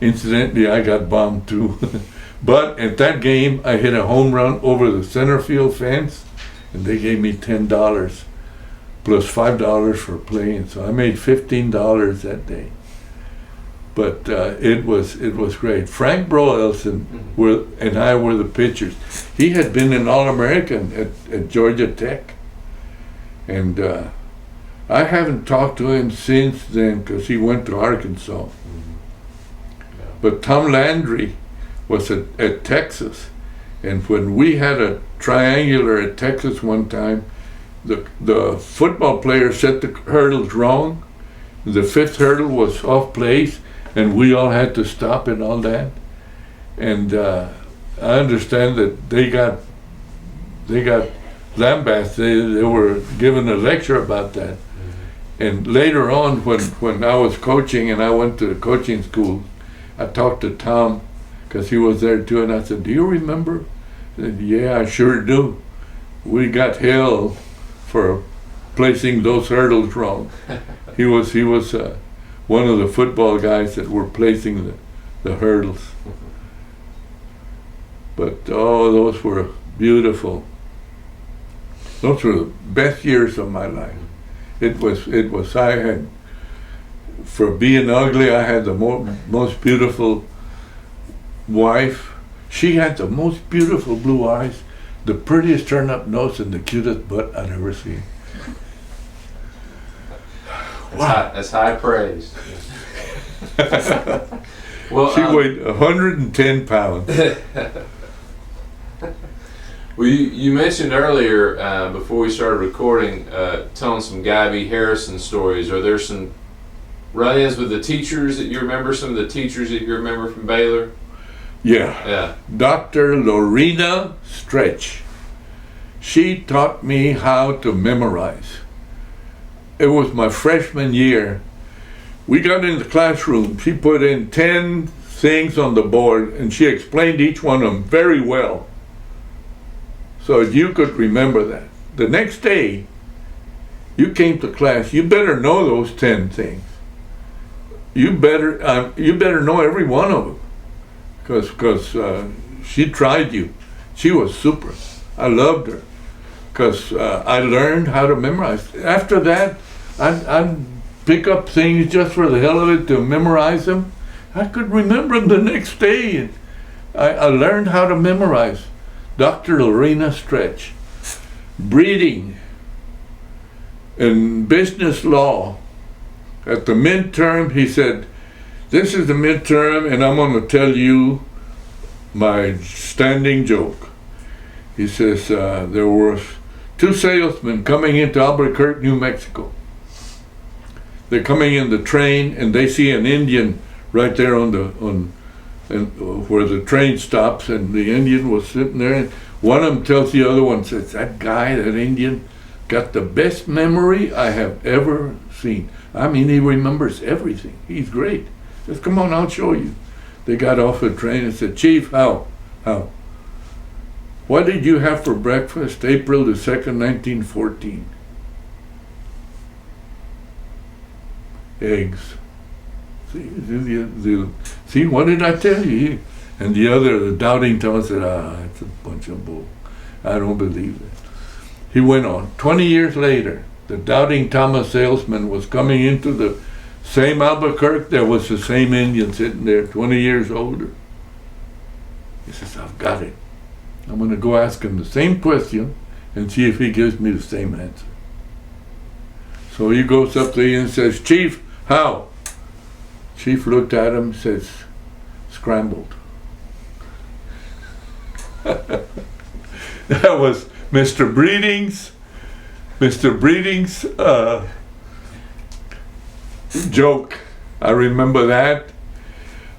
Incidentally, I got bombed too. But at that game, I hit a home run over the center field fence, and they gave me $10 plus $5 for playing. So I made $15 that day. But it was great. Frank Broyles and I were the pitchers. He had been an All-American at Georgia Tech, and I haven't talked to him since then because he went to Arkansas. But Tom Landry was at Texas, and when we had a triangular at Texas one time, the football player set the hurdles wrong. The fifth hurdle was off place, and we all had to stop and all that. And I understand that they got lambasted. They were given a lecture about that. And later on, when I was coaching and I went to coaching school, I talked to Tom, because he was there too, and I said, "Do you remember?" He said, "Yeah, I sure do. We got hell for placing those hurdles wrong." He was one of the football guys that were placing the hurdles. But those were beautiful. Those were the best years of my life. It was. I had, for being ugly, I had the most beautiful wife. She had the most beautiful blue eyes, the prettiest turned-up nose, and the cutest butt I'd ever seen. Wow. That's high praise. Well, she weighed 110 pounds. Well, you mentioned earlier, before we started recording, telling some Guy B. Harrison stories. Are there some run-ins with the teachers that you remember, some of the teachers that you remember from Baylor? Yeah. Dr. Lorena Stretch. She taught me how to memorize. It was my freshman year. We got in the classroom. She put in 10 things on the board, and she explained each one of them very well, so you could remember that. The next day, you came to class, you better know those 10 things. You better know every one of them, because she tried you. She was super. I loved her, because I learned how to memorize. After that, I'd pick up things just for the hell of it to memorize them. I could remember them the next day. And I learned how to memorize. Dr. Lorena Stretch. Breeding and business law. At the midterm, he said, "This is the midterm, and I'm going to tell you my standing joke." He says, there were 2 salesmen coming into Albuquerque, New Mexico. They're coming in the train, and they see an Indian right there where the train stops, and the Indian was sitting there, and one of them tells the other one, says, that Indian, got the best memory I have ever seen. I mean, he remembers everything. He's great. He says, come on, I'll show you. They got off the train and said, Chief, how? What did you have for breakfast April the 2nd, 1914? Eggs. See, what did I tell you? And the doubting Thomas said, it's a bunch of bull. I don't believe it. He went on. 20 years later, the doubting Thomas salesman was coming into the same Albuquerque. There was the same Indian sitting there, 20 years older. He says, I've got it. I'm going to go ask him the same question and see if he gives me the same answer. So he goes up there and says, Chief, how? Chief looked at him and says, scrambled. That was Mr. Breeding's joke. I remember that.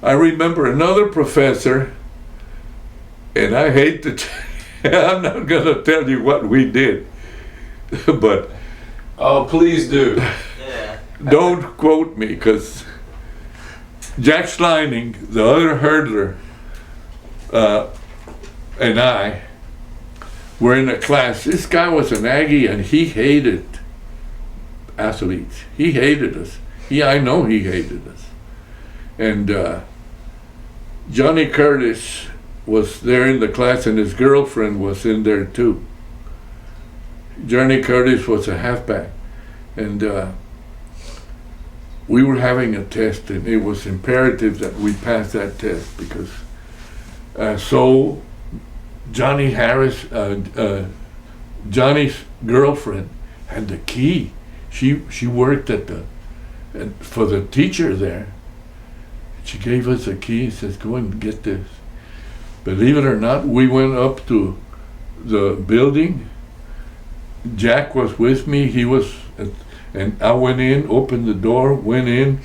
I remember another professor, and I hate to I'm not going to tell you what we did, but Oh, please do. Yeah. don't quote me, because Jack Schleining, the other hurdler, and I were in a class. This guy was an Aggie, and he hated athletes. He hated us. I know he hated us. And Johnny Curtis was there in the class, and his girlfriend was in there too. Johnny Curtis was a halfback, and we were having a test, and it was imperative that we pass that test, because so Johnny Harris, Johnny's girlfriend, had the key. She worked for the teacher there. She gave us a key and says, go and get this. Believe it or not, we went up to the building. Jack was with me. And I went in, opened the door, went in,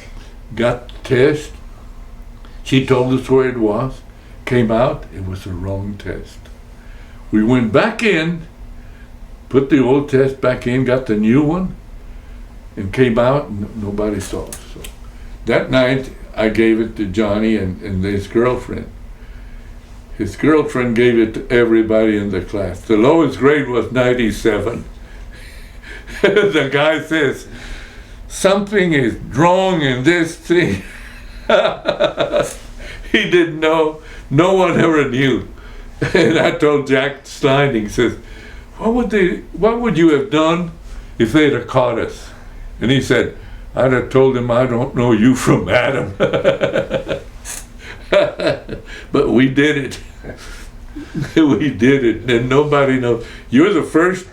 got the test. She told us where it was. Came out, it was the wrong test. We went back in, put the old test back in, got the new one, and came out, and nobody saw us. So that night, I gave it to Johnny and his girlfriend. His girlfriend gave it to everybody in the class. The lowest grade was 97. The guy says, something is wrong in this thing. He didn't know. No one ever knew. And I told Jack Steining, says, what would you have done if they'd have caught us? And he said, I'd have told him I don't know you from Adam. But we did it. We did it, and nobody knows. You're the first.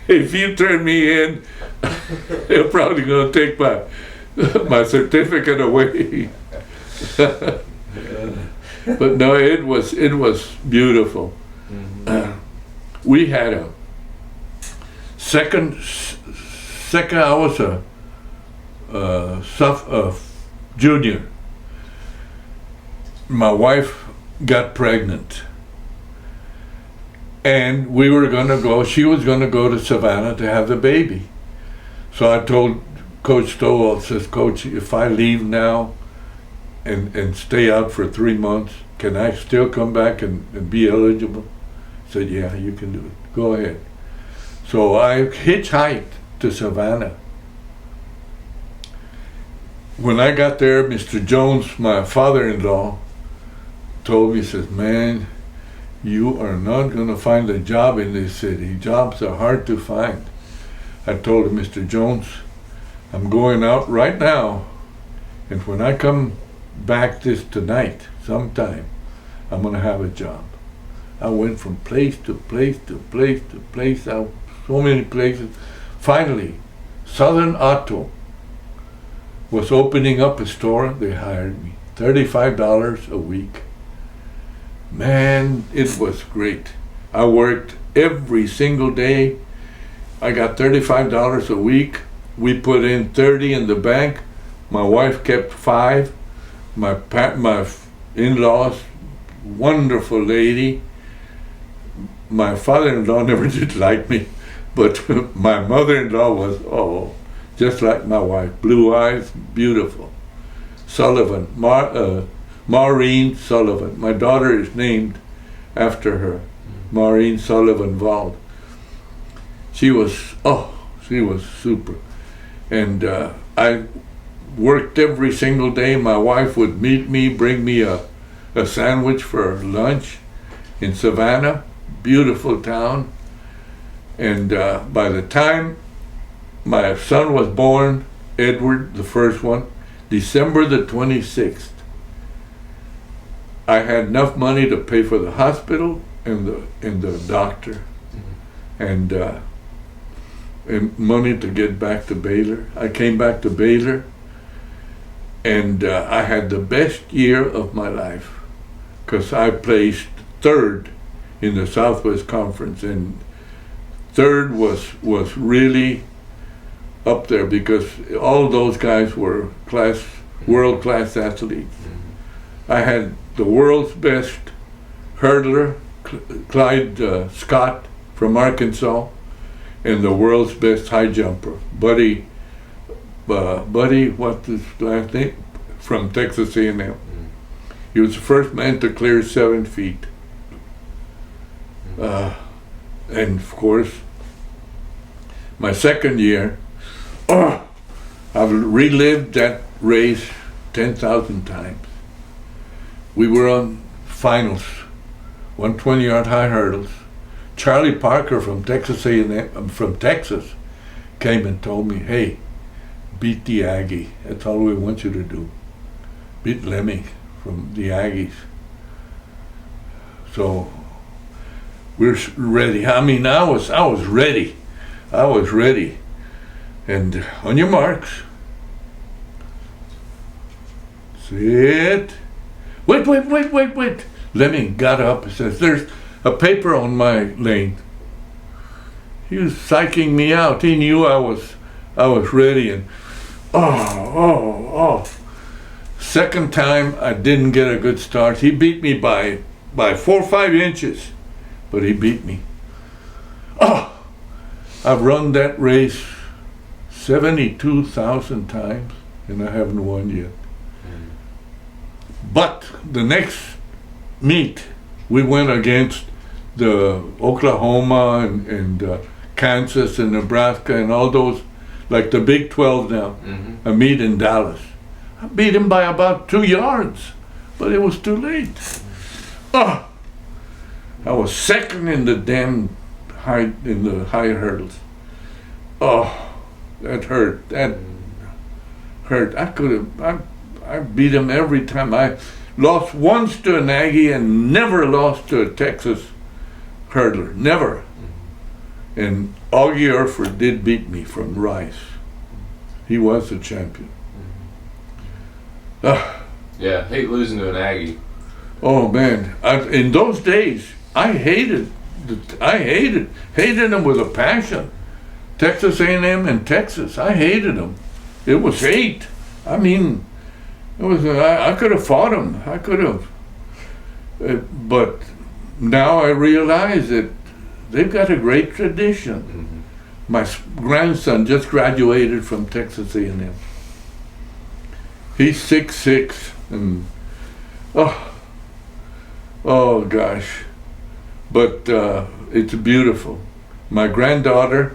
If you turn me in, they're probably going to take my certificate away. But no, it was beautiful. We had a second. I was a junior. My wife got pregnant, and we were going to go. She was going to go to Savannah to have the baby. So I told Coach Stowell, says, Coach, if I leave now and stay out for 3 months, can I still come back and be eligible? I said, yeah, you can do it. Go ahead. So I hitchhiked to Savannah. When I got there, Mr. Jones, my father-in-law, told me, he says, man, you are not going to find a job in this city. Jobs are hard to find. I told him, Mr. Jones, I'm going out right now, and when I come back tonight, sometime, I'm going to have a job. I went from place to place to place to place, out so many places. Finally, Southern Auto was opening up a store. They hired me, $35 a week. Man, it was great. I worked every single day. I got $35 a week. We put in 30 in the bank. My wife kept 5. My in-laws, wonderful lady. My father-in-law never did like me, but my mother-in-law was, just like my wife. Blue eyes, beautiful. Sullivan, Maureen Sullivan. My daughter is named after her, Maureen Sullivan Valls. She was super. And I worked every single day. My wife would meet me, bring me a sandwich for lunch in Savannah, beautiful town. And by the time my son was born, Edward, the first one, December the 26th, I had enough money to pay for the hospital and the doctor, and money to get back to Baylor. I came back to Baylor, and I had the best year of my life, because I placed third in the Southwest Conference, and third was really up there because all those guys were world-class athletes. I had the world's best hurdler, Clyde Scott from Arkansas, and the world's best high jumper, Buddy, what's his last name? From Texas A&M. He was the first man to clear 7 feet. And of course, my second year, I've relived that race 10,000 times. We were on finals, 120-yard high hurdles. Charlie Parker from Texas A&M, from Texas, came and told me, "Hey, beat the Aggie. That's all we want you to do. Beat Lemmy from the Aggies." So we're ready. I mean, I was ready. I was ready. And on your marks, sit. Wait. Lemmy got up and says, "There's a paper on my lane." He was psyching me out. He knew I was ready, and second time I didn't get a good start. He beat me by 4 or 5 inches, but he beat me. I've run that race 72,000 times, and I haven't won yet. But the next meet, we went against the Oklahoma and Kansas and Nebraska and all those, like the Big 12 now, a meet in Dallas. I beat him by about 2 yards, but it was too late. I was second in the high hurdles. That hurt. That hurt. I beat him every time. I lost once to an Aggie and never lost to a Texas hurdler. Never. And Augie Erford did beat me from Rice. He was the champion. Yeah, hate losing to an Aggie. Oh man! In those days, I hated them with a passion. Texas A&M and Texas, I hated them. It was hate. I mean, it was. I could have fought them. I could have. But now I realize that they've got a great tradition. My grandson just graduated from Texas A&M. He's 6'6", and oh gosh, but it's beautiful. My granddaughter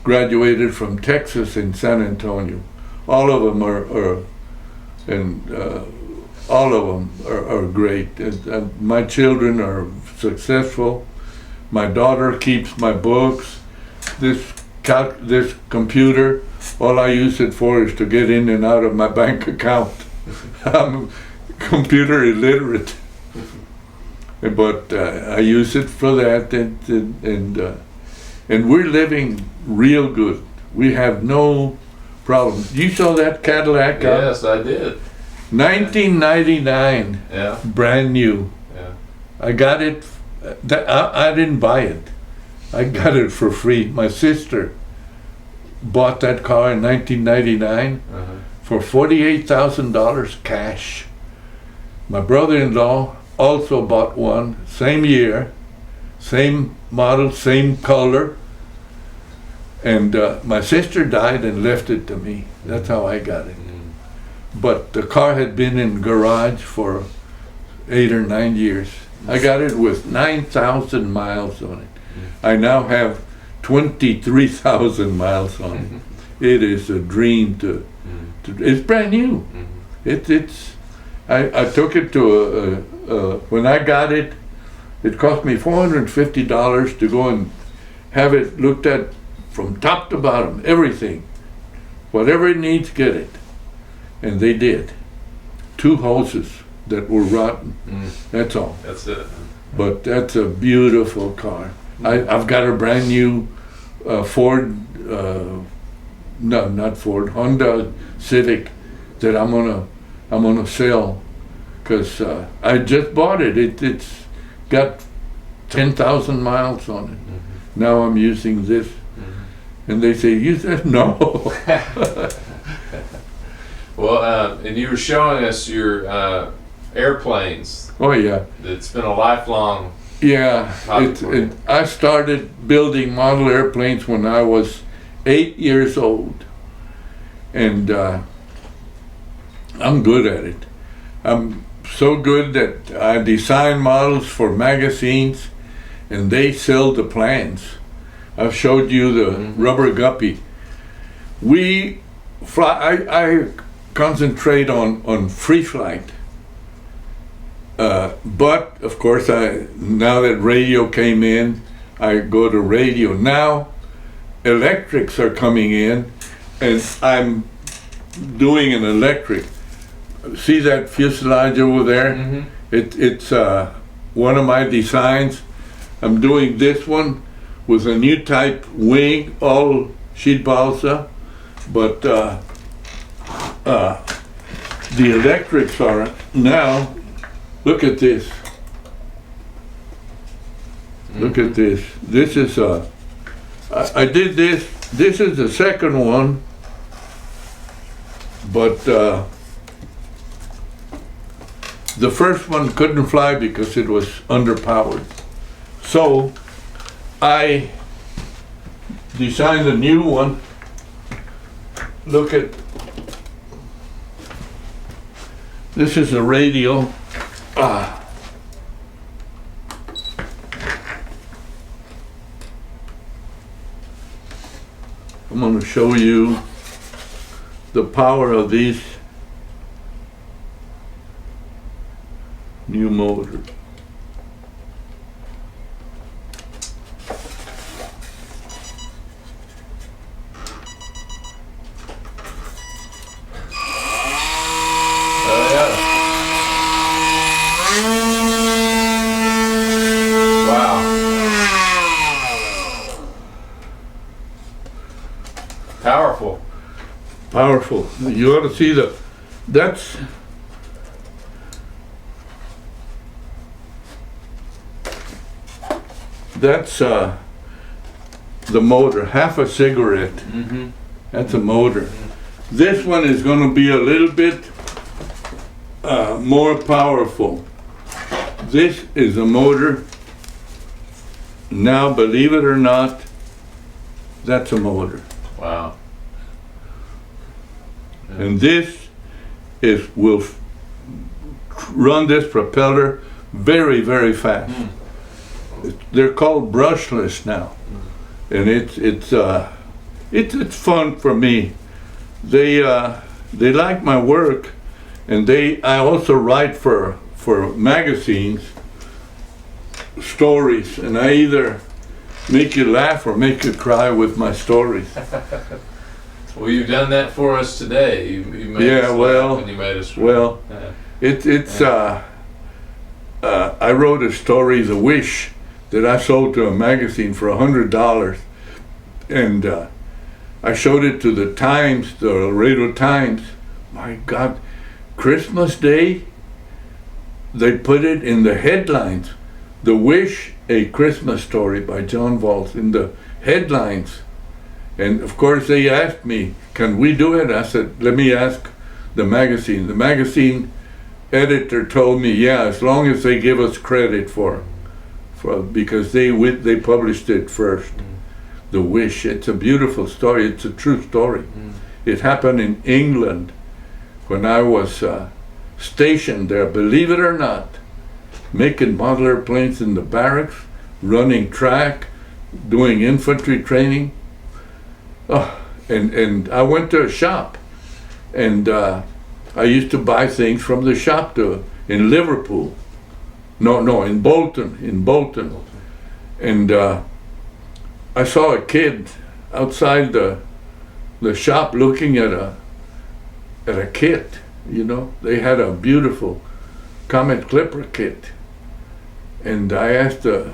graduated from Texas in San Antonio. All of them are great. My children are successful. My daughter keeps my books. This computer, all I use it for is to get in and out of my bank account. I'm computer illiterate, but I use it for that, and we're living real good. We have no problems. You saw that Cadillac? Yes, I did. 1999. Yeah. Brand new. Yeah. I got it. I didn't buy it. I got it for free. My sister bought that car in 1999 for $48,000 cash. My brother-in-law also bought one, same year, same model, same color. And my sister died and left it to me. That's how I got it. But the car had been in garage for 8 or 9 years. I got it with 9,000 miles on it. I now have 23,000 miles on it. It is a dream to it's brand new. I took it to when I got it, it cost me $450 to go and have it looked at from top to bottom, everything. Whatever it needs, get it. And they did. 2 hoses that were rotten. That's all. That's it. But that's a beautiful car. I've got a brand new Ford, no, not Ford, Honda Civic that I'm gonna sell because I just bought it. It's got 10,000 miles on it. Now I'm using this, and they say, "Use that?" No. Well, and you were showing us your airplanes. Oh yeah. It's been a lifelong. Yeah, I started building model airplanes when I was 8 years old, and I'm good at it. I'm so good that I design models for magazines, and they sell the plans. I've showed you the rubber guppy. We fly. I concentrate on free flight. But of course, now that radio came in, I go to radio. Now, electrics are coming in, and I'm doing an electric. See that fuselage over there? It's one of my designs. I'm doing this one with a new type wing, all sheet balsa, but the electrics are now. Look at this. Look at this. This is I did this. This is the second one, but the first one couldn't fly because it was underpowered. So I designed a new one. Look at this is a radio. I'm going to show you the power of these new motors. Powerful. You ought to see that's the motor, half a cigarette. That's a motor. This one is going to be a little bit more powerful. This is a motor. Now, believe it or not, that's a motor. Wow. And this will run this propeller very, very fast. They're called brushless now, and it's fun for me. They like my work, and I also write for magazines stories, and I either make you laugh or make you cry with my stories. Well, you've done that for us today. You made us laugh and you made us. Well, I wrote a story, The Wish, that I sold to a magazine for $100, and I showed it to the Times, the Laredo Times. My God, Christmas Day, they put it in the headlines. The Wish, A Christmas Story by John Valls, in the headlines. And of course they asked me, can we do it? I said, let me ask the magazine. The magazine editor told me, yeah, as long as they give us credit for because they published it first. The Wish, it's a beautiful story. It's a true story. It happened in England when I was stationed there, believe it or not. making model airplanes in the barracks, running track, doing infantry training. And I went to a shop, and I used to buy things from the shop in Liverpool. No, in Bolton. And I saw a kid outside the shop looking at a kit. You know, they had a beautiful Comet Clipper kit, and I asked the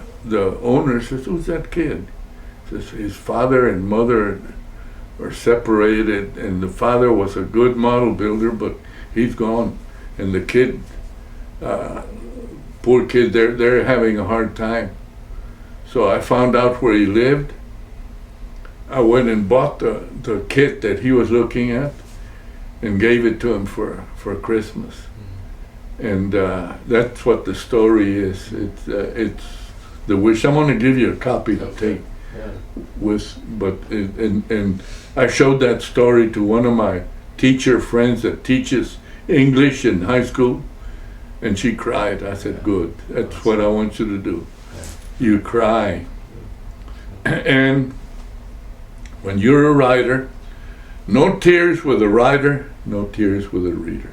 owner, says, "Who's that kid?" Says his father and mother are separated, and the father was a good model builder, but he's gone, and the kid, poor kid, they're having a hard time. So I found out where he lived. I went and bought the kit that he was looking at and gave it to him for Christmas. And that's what the story is. It's the wish. I'm going to give you a copy to take with, and I showed that story to one of my teacher friends that teaches English in high school, and she cried. I said, "Good. That's what I want you to do. You cry." And when you're a writer, no tears with a writer, no tears with a reader.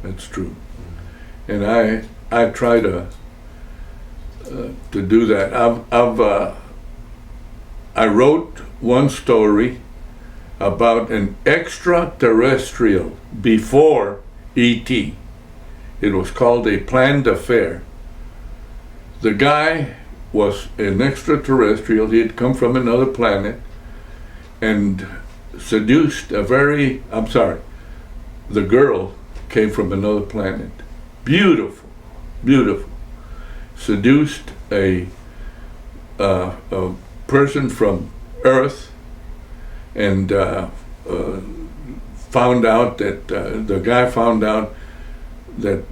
That's true. And I try to do that. I wrote one story about an extraterrestrial before E.T. It was called A Planned Affair. The guy was an extraterrestrial. He had come from another planet and seduced the girl came from another planet. Beautiful. Seduced a person from Earth, and found out that the guy found out that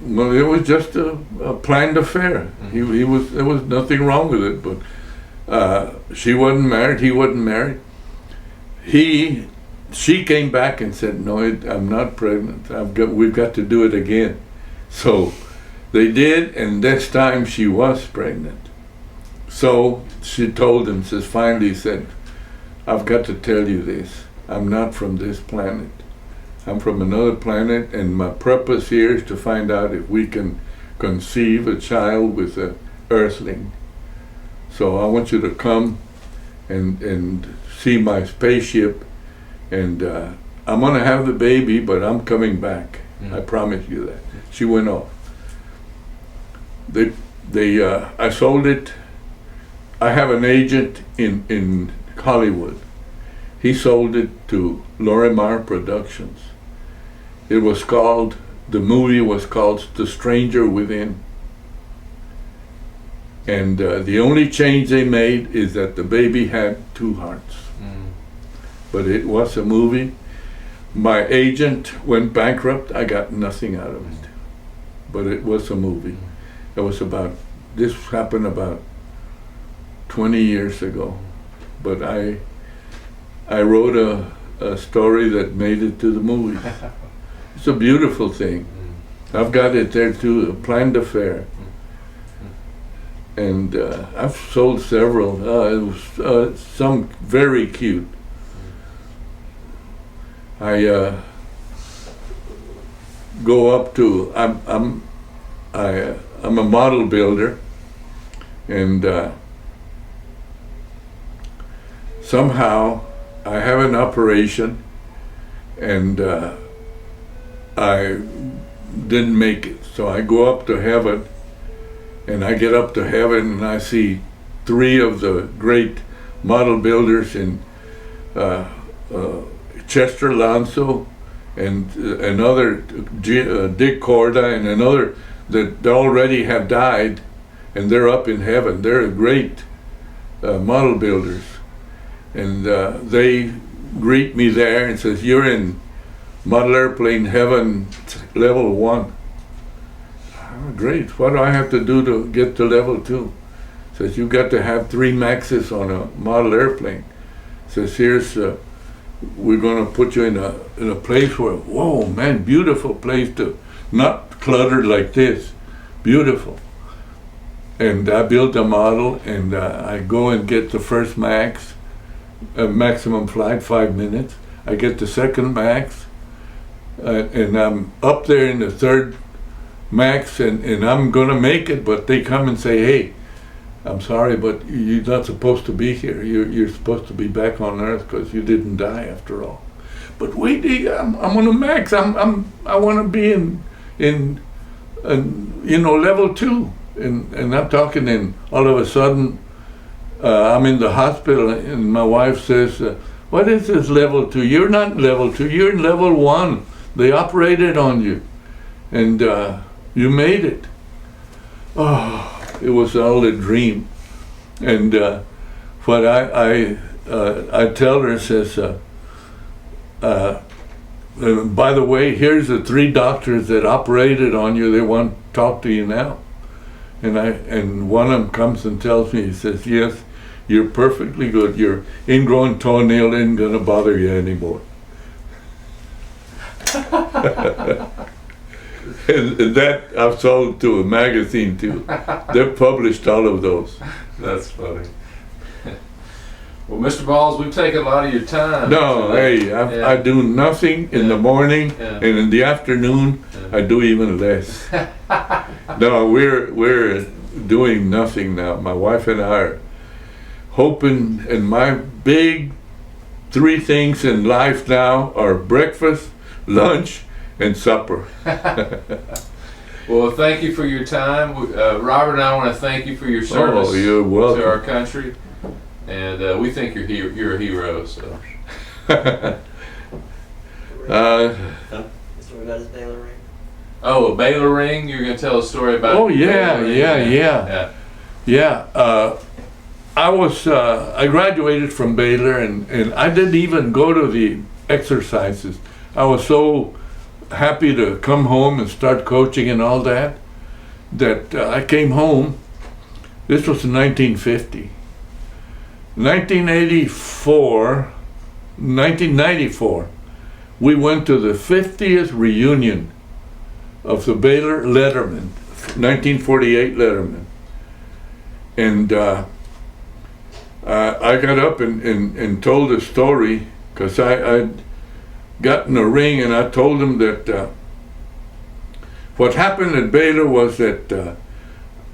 well, it was just a planned affair. Mm-hmm. There was nothing wrong with it, but she wasn't married. He wasn't married. She came back and said, "No, I'm not pregnant. We've got to do it again." So they did, and this time she was pregnant. So she told him, finally said, "I've got to tell you this. I'm not from this planet. I'm from another planet, and my purpose here is to find out if we can conceive a child with an earthling. So I want you to come and see my spaceship, and I'm going to have the baby, but I'm coming back. I promise you that." She went off. I sold it. I have an agent in Hollywood. He sold it to Lorimar Productions. The movie was called The Stranger Within. And the only change they made is that the baby had 2 hearts. But it was a movie. My agent went bankrupt. I got nothing out of it. But it was a movie. This happened about 20 years ago. But I wrote a story that made it to the movies. It's a beautiful thing. I've got it there too, A Planned Affair. And I've sold several. It was some very cute. I go up to. I'm a model builder, and somehow I have an operation, and I didn't make it. So I go up to heaven, and I get up to heaven, and I see 3 of the great model builders in Chester Lanzo, and another Dick Corda, and another that already have died, and they're up in heaven. They're great model builders, and they greet me there and says, "You're in model airplane heaven, level 1. Oh, great. What do I have to do to get to level 2? Says, "You've got to have 3 Maxes on a model airplane." Says, "Here's we're going to put you in a place where, whoa, man, beautiful place, to not cluttered like this, beautiful. And I built a model, and I go and get the first max, maximum flight, 5 minutes. I get the second max, and I'm up there in the third max, and I'm gonna make it, but they come and say, hey, I'm sorry, but you're not supposed to be here. You're supposed to be back on Earth because you didn't die after all. But wait, I'm on a max. I want to be in level 2, and I'm talking. And all of a sudden, I'm in the hospital, and my wife says, "What is this level 2? You're not in level 2. You're in level 1. They operated on you, and you made it." Oh. It was all a dream, and what I tell her says, by the way, here's the 3 doctors that operated on you. They want to talk to you now, and one of them comes and tells me, he says, yes, you're perfectly good. Your ingrown toenail isn't gonna bother you anymore. And that I've sold to a magazine too. They've published all of those. That's funny. Well, Mr. Valls, we've taken a lot of your time. No, hey, I do nothing in the morning, and in the afternoon I do even less. No, we're doing nothing now. My wife and I are hoping, and my big 3 things in life now are breakfast, lunch, and supper. Well, thank you for your time. Robert and I want to thank you for your service you're welcome. to our country, and we think you're a hero. So. Story about his Baylor ring. Oh, a Baylor ring? You're going to tell a story about? Oh the yeah, Baylor ring? yeah. I graduated from Baylor, and I didn't even go to the exercises. I was so happy to come home and start coaching and all that I came home. This was in 1950. 1994, we went to the 50th reunion of the Baylor Letterman, 1948 Letterman. And I got up and told a story, because I'd gotten a ring, and I told him that what happened at Baylor was that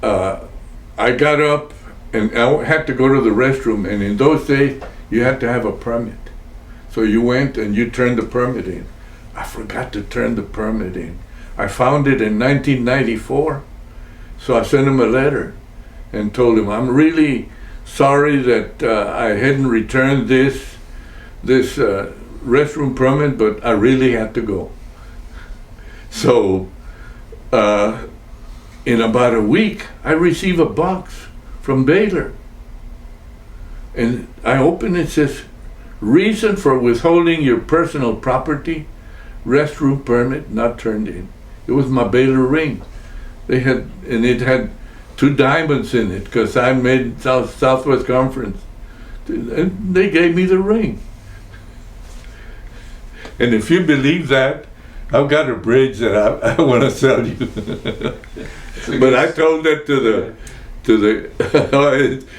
I got up and I had to go to the restroom, and in those days you had to have a permit. So you went and you turned the permit in. I forgot to turn the permit in. I found it in 1994, so I sent him a letter and told him, I'm really sorry that I hadn't returned this restroom permit, but I really had to go. So in about a week, I received a box from Baylor, and I opened it. It says, reason for withholding your personal property, restroom permit not turned in. It was my Baylor ring. It had 2 diamonds in it, because I made Southwest Conference, and they gave me the ring. And if you believe that, I've got a bridge that I want to sell you. But I told that to the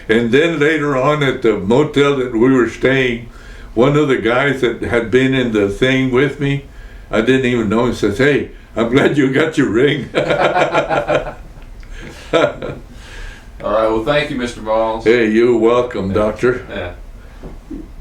and then later on at the motel that we were staying, one of the guys that had been in the thing with me, I didn't even know him, says, hey, I'm glad you got your ring. All right, well, thank you, Mr. Valls. Hey, you're welcome, doctor. Yeah.